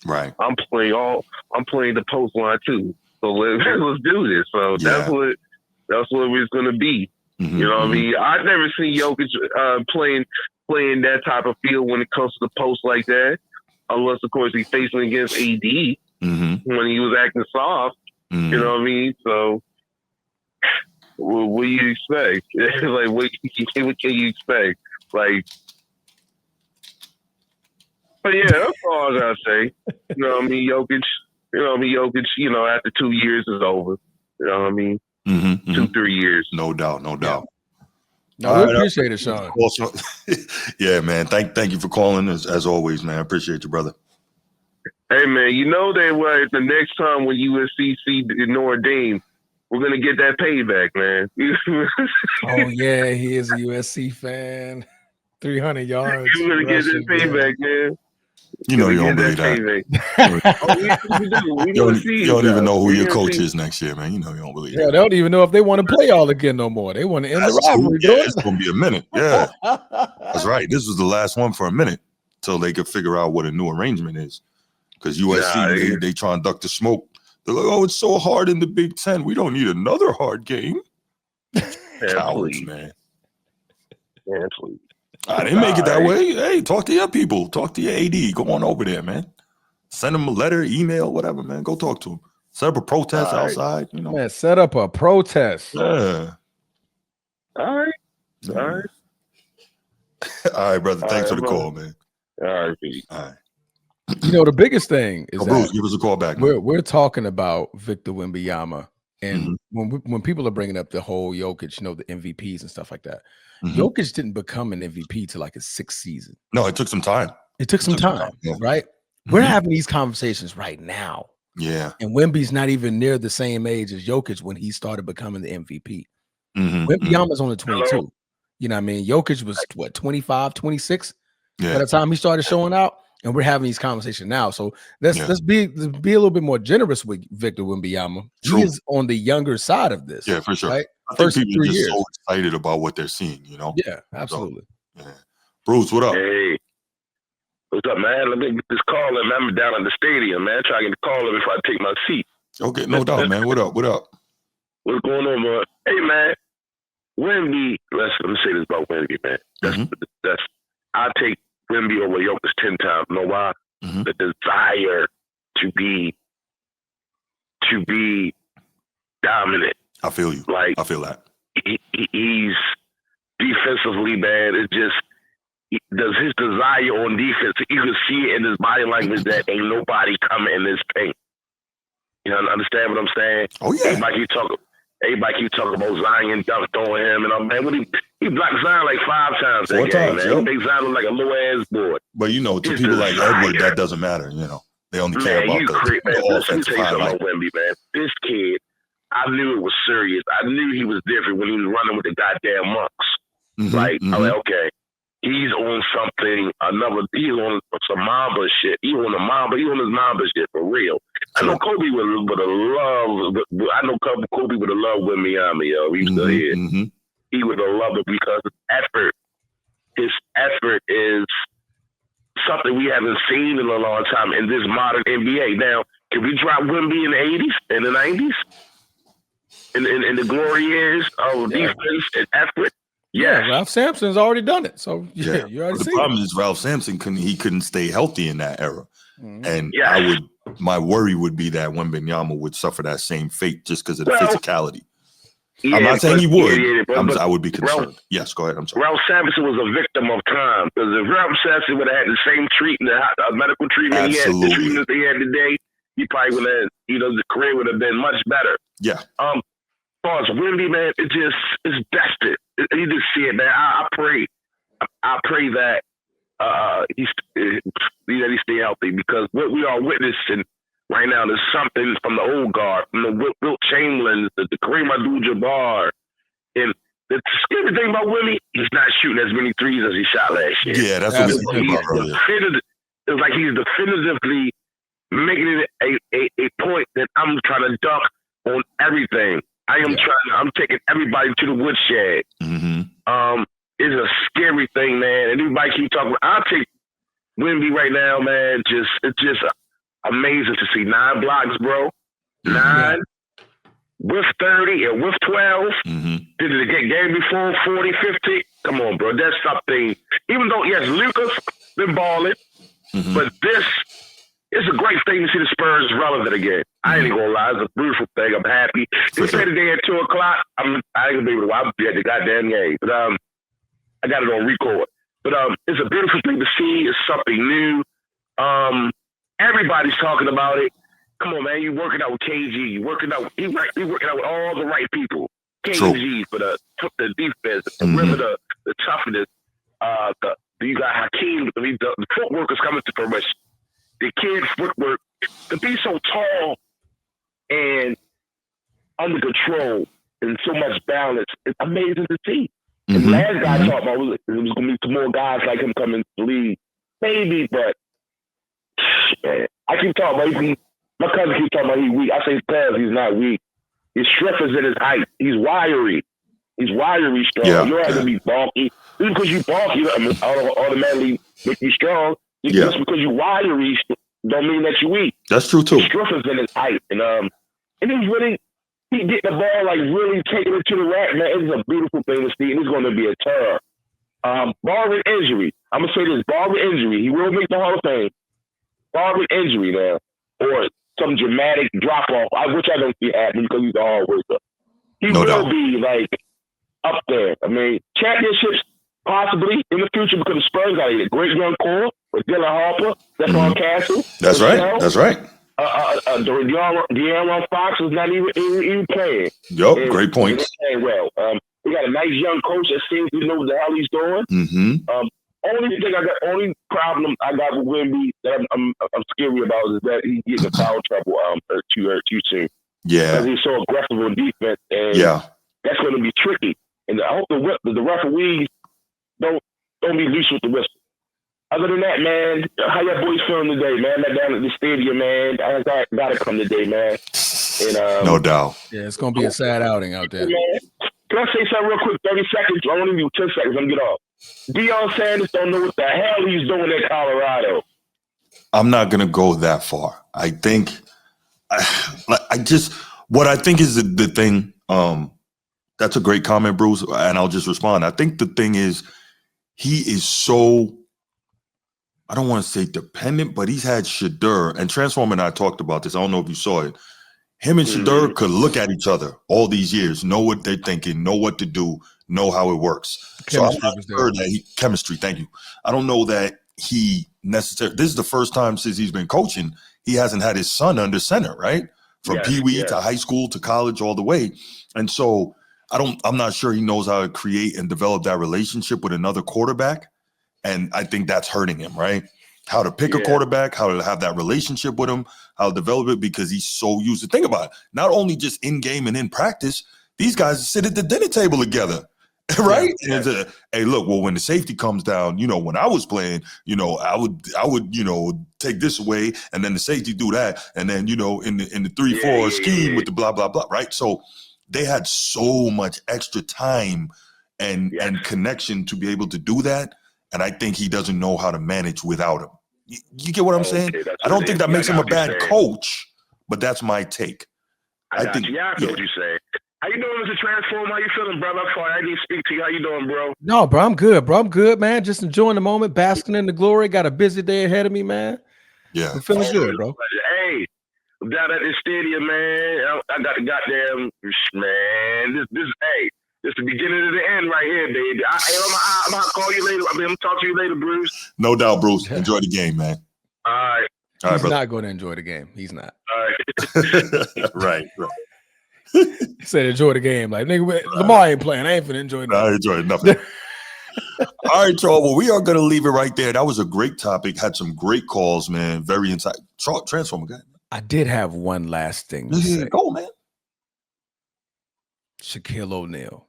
Speaker 2: Right.
Speaker 6: I'm playing the post line too. So let's do this. So that's what it's going to be. You know what I mean? I've never seen Jokic playing that type of field when it comes to the post like that. Unless, of course, he's facing against AD when he was acting soft. You know what I mean? So, what do you expect? Like, what can you expect? Like, but yeah, that's all I gotta say. You know what I mean? Jokic, you know, after 2 years is over. You know what I mean? 2-3 years.
Speaker 2: No doubt.
Speaker 1: No, we appreciate it, Sean.
Speaker 2: Also, yeah, man. Thank you for calling as always, man. I appreciate you, brother.
Speaker 6: Hey, man, you know that the next time when USC see Notre Dame, we're gonna get that payback, man.
Speaker 1: Oh yeah, he is a USC fan. 300 yards.
Speaker 6: You're gonna get that payback, man.
Speaker 2: You know you don't believe that. You don't even know who your coach is next year, man. You know you don't believe that.
Speaker 1: They don't even know if they want to play all again no more. They want to end the rivalry.
Speaker 2: Yeah, it's going to be a minute. Yeah, that's right. This was the last one for a minute till they could figure out what a new arrangement is. Because USC, they try and duck the smoke. They're like, oh, it's so hard in the Big Ten. We don't need another hard game. Cowards, man.
Speaker 6: Yeah, please.
Speaker 2: I didn't make it that way. Hey, talk to your people. Talk to your AD. Go on over there, man. Send them a letter, email, whatever, man. Go talk to them. Set up a protest outside. You know,
Speaker 1: man. Set up a protest.
Speaker 2: Yeah.
Speaker 6: All right.
Speaker 2: All right, brother. Thanks for the call, man.
Speaker 6: All right, Pete.
Speaker 2: All right.
Speaker 1: You know, the biggest thing is
Speaker 2: Bruce, give us a call back.
Speaker 1: We're talking about Victor Wembanyama, and when people are bringing up the whole Jokic, you know, the MVPs and stuff like that. Jokic didn't become an MVP till like his 6th season.
Speaker 2: No, it took some time.
Speaker 1: Right? We're having these conversations right now.
Speaker 2: Yeah.
Speaker 1: And Wemby's not even near the same age as Jokic when he started becoming the MVP. Wembanyama's only 22. You know what I mean? Jokic was, 25, 26 by the time he started showing out. And we're having these conversations now. So let's be a little bit more generous with Victor Wembanyama. He is on the younger side of this.
Speaker 2: Yeah, for sure.
Speaker 1: Right?
Speaker 2: I think people are just so excited about what they're seeing, you know?
Speaker 1: Yeah, absolutely.
Speaker 2: So, yeah. Bruce, what up?
Speaker 6: Hey. What's up, man? Let me get this call in. I'm down in the stadium, man. Try to get the call in before I take my seat.
Speaker 2: Okay, no doubt, man. What up?
Speaker 6: What's going on, man? Hey, man. Wemby let me say this about Wemby, man. That's I take Wemby over Jokic 10 times. You know why? The desire to be dominant.
Speaker 2: I feel you.
Speaker 6: Like,
Speaker 2: I feel that.
Speaker 6: He's defensively, man. It just does his desire on defense. You can see it in his body language that ain't nobody coming in this paint. You know, understand what I'm saying?
Speaker 2: Oh yeah.
Speaker 6: Everybody keep talking about Zion dunked on him, and man, he blocked Zion like 5 times that game, man. He makes Zion look like a little ass boy.
Speaker 2: But you know, to people like Edward, that doesn't matter. You know, they only care about the offensive highlight.
Speaker 6: Wemby, man. This kid, I knew it was serious. I knew he was different when he was running with the goddamn monks. I'm like, okay, he's on something. He's on some Mamba shit. He's on his Mamba shit for real. I know Kobe would have loved. I know Kobe would have loved Wembanyama, yo. He was still here. He would have loved it because his effort is something we haven't seen in a long time in this modern NBA. Now, can we drop Wemby in the 80s and the 90s? In the glory years of defense and effort?
Speaker 1: Yeah, Ralph Sampson's already done it. So you already see.
Speaker 2: The problem is Ralph Sampson couldn't stay healthy in that era. And my worry would be that Wembanyama would suffer that same fate just because of the physicality. I'm not saying he would. I would be concerned. Yes, go ahead. I'm sorry.
Speaker 6: Ralph Sampson was a victim of time because if Ralph Sampson would have had the same treatment, medical treatment he had, the treatment he had today, he probably would have. The career would have been much better.
Speaker 2: Yeah.
Speaker 6: As far as Wemby, man, it's destined. You just see it, man. I pray that he stay healthy because what we are witnessing right now is something from the old guard, from the Wilt Chamberlain, the Kareem Abdul-Jabbar, and the scary thing about Wemby, he's not shooting as many threes as he shot last year.
Speaker 2: Yeah, that's what we were talking about earlier.
Speaker 6: It's like he's definitively making it a point that I'm trying to dunk on everything. I'm taking everybody to the woodshed. It's a scary thing, man. And everybody keep talking. I'll take Wemby right now, man. It's just amazing to see 9 blocks, bro. 9 with 30 and with 12. Did it get game before 40, 50? Come on, bro. That's something. Even though, yes, Luka's been balling, but this is a great thing to see the Spurs relevant again. I ain't gonna lie. It's a beautiful thing. I'm happy. They play today at 2 o'clock. I ain't gonna be able to watch the goddamn game. But I got it on record. But it's a beautiful thing to see. It's something new. Everybody's talking about it. Come on, man. You working out with KG. You working out. You working out with all the right people. KG for the defense, the rim, the toughness. You got Hakeem. The footwork is coming to fruition. The kid's footwork to be so tall and under control and so much balance. It's amazing to see. And the last guy talked about it was going to be some more guys like him coming to the league. Maybe, but man, I keep talking about my cousin keeps talking about he's weak. I say he's not weak. His strength is in his height. He's wiry. He's wiry strong. You don't have to be bulky. Just because you bulky, automatically make you strong. Just because you wiry don't mean that you're weak.
Speaker 2: That's true too.
Speaker 6: His strength is in his height. And he get the ball, like really taking it to the rack, man. It's a beautiful thing to see. And it's going to be a terror. Barring injury. I'm going to say this. Barring injury. He will make the Hall of Fame. Barring injury now. Or some dramatic drop-off, which I don't see happening because he's a hard worker. He will be, like, up there. I mean, championships possibly in the future because the Spurs got a great young core with Dylan Harper, Stephon Castle.
Speaker 2: That's right. That's right.
Speaker 6: De'Aaron Fox is not even playing.
Speaker 2: Great points.
Speaker 6: Playing well. We got a nice young coach that seems to know what the hell he's doing. Only problem I got with Wemby that I'm scary about is that he gets in foul trouble too soon. Because he's so aggressive on defense, and that's going to be tricky. And I hope the referees don't be loose with the whistle. Other than that, man, how y'all boys feeling today, man? That down at the stadium, man. I gotta come today, man. And,
Speaker 2: no doubt.
Speaker 1: Yeah, it's gonna be a sad outing out there.
Speaker 6: Man, can I say something real quick? 30 seconds. I want to do 10 seconds. I'm gonna get off. Deion Sanders don't know what the hell he's doing in Colorado.
Speaker 2: I'm not gonna go that far. I think, what I think is the thing. That's a great comment, Bruce, and I'll just respond. I think the thing is, he is so, I don't want to say dependent, but he's had Shadur, and Transformer and I talked about this. I don't know if you saw it. Him and Shadur could look at each other all these years, know what they're thinking, know what to do, know how it works.
Speaker 1: Chemistry
Speaker 2: so I'm not sure that chemistry, thank you. I don't know that he necessarily, this is the first time since he's been coaching, he hasn't had his son under center, right? From Pee-wee to high school to college all the way. And so I'm not sure he knows how to create and develop that relationship with another quarterback. And I think that's hurting him, right? How to pick a quarterback, how to have that relationship with him, how to develop it, because he's so used to, think about it, not only just in game and in practice, these guys sit at the dinner table together, right? Yeah. And it's hey, look, well, when the safety comes down, when I was playing, I would, take this away, and then the safety do that, and then, in the 3-4 scheme with the blah, blah, blah, right? So they had so much extra time and connection to be able to do that. And I think he doesn't know how to manage without him. You get what I'm saying? I don't think that makes him a bad coach, but that's my take.
Speaker 6: I think. Yeah, I know what you say. How you doing, Mr. Transform? How you feeling, brother? I'm sorry, I didn't speak to you. How you doing, bro?
Speaker 1: No, bro, I'm good, bro. I'm good, man. Just enjoying the moment, basking in the glory. Got a busy day ahead of me, man.
Speaker 2: Yeah.
Speaker 1: I'm feeling good, bro.
Speaker 6: Hey, I'm down at the stadium, man. I got the goddamn, man. This is the beginning of the end right here, baby. I'm going to call you later. I'm going to talk to you later, Bruce.
Speaker 2: No doubt, Bruce. Enjoy the game, man.
Speaker 6: All right.
Speaker 1: He's not going to enjoy the game. He's not.
Speaker 6: All right.
Speaker 2: right.
Speaker 1: He said enjoy the game. Like, nigga, Lamar ain't playing. I ain't finna enjoy nothing.
Speaker 2: I enjoy nothing. All right, y'all. Well, we are going to leave it right there. That was a great topic. Had some great calls, man. Very insightful. Transformer guy.
Speaker 1: I did have one last thing to say.
Speaker 2: Go, man.
Speaker 1: Shaquille O'Neal.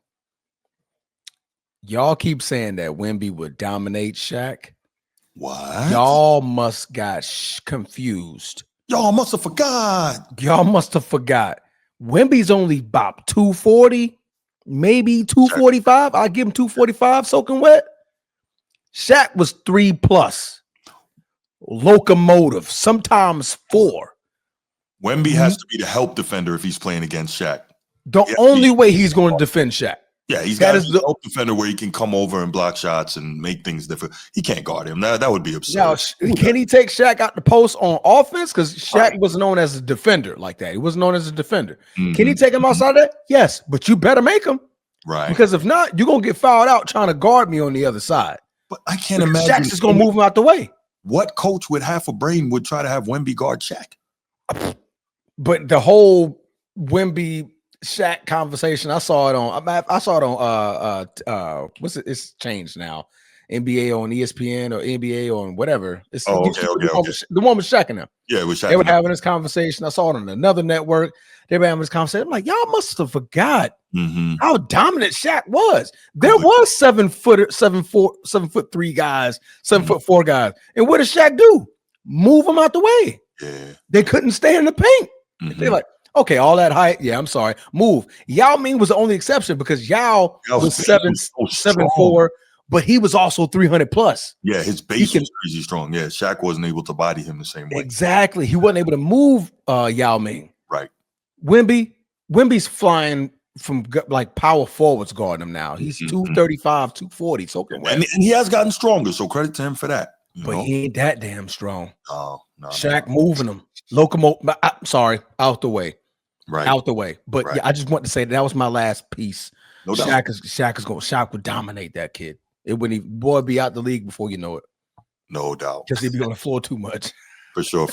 Speaker 1: Y'all keep saying that Wemby would dominate Shaq.
Speaker 2: What?
Speaker 1: Y'all must got confused.
Speaker 2: Y'all must have forgot.
Speaker 1: Wemby's only about 240, maybe 245. I'll give him 245 soaking wet. Shaq was 3+. Locomotive, sometimes 4.
Speaker 2: Wemby has to be the help defender if he's playing against Shaq.
Speaker 1: The only way he's going to defend Shaq.
Speaker 2: Yeah, he's got a help defender where he can come over and block shots and make things different. He can't guard him. That would be absurd.
Speaker 1: Now, can he take Shaq out the post on offense? Because Shaq wasn't known as a defender like that. He wasn't known as a defender. Mm-hmm. Can he take him outside of that? Yes, but you better make him.
Speaker 2: Right.
Speaker 1: Because if not, you're going to get fouled out trying to guard me on the other side.
Speaker 2: But I can't imagine.
Speaker 1: Shaq's just going to move him out the way.
Speaker 2: What coach with half a brain would try to have Wemby guard Shaq?
Speaker 1: But the whole Wemby Shaq conversation, I saw it on what's it? It's changed now. NBA on ESPN or NBA on whatever. It's
Speaker 2: okay.
Speaker 1: The one with Shaq and them.
Speaker 2: Yeah, it was Shaq.
Speaker 1: They were having this conversation. I saw it on another network. They were having this conversation. I'm like, y'all must have forgot how dominant Shaq was. There was 7'3" guys, 7'4" guys. And what did Shaq do? Move them out the way.
Speaker 2: Yeah.
Speaker 1: They couldn't stay in the paint. They're like, okay, all that height. Yeah, I'm sorry. Move. Yao Ming was the only exception because Yao was 7'4", but he was also 300+.
Speaker 2: Yeah, his base was crazy strong. Yeah, Shaq wasn't able to body him the same way.
Speaker 1: Exactly. He wasn't able to move Yao Ming.
Speaker 2: Right.
Speaker 1: Wemby's flying from like power forwards guarding him now. He's 235, 240. So
Speaker 2: and he has gotten stronger, so credit to him for that.
Speaker 1: But he ain't that damn strong.
Speaker 2: Oh, no.
Speaker 1: Shaq moving him. Locomotive. Sorry, out the way.
Speaker 2: Right.
Speaker 1: Out the way. But yeah, I just want to say that was my last piece.
Speaker 2: No doubt.
Speaker 1: Shaq would dominate that kid. It wouldn't even, boy, be out the league before you know it.
Speaker 2: No doubt.
Speaker 1: Because he'd be on the floor too much.
Speaker 2: For sure.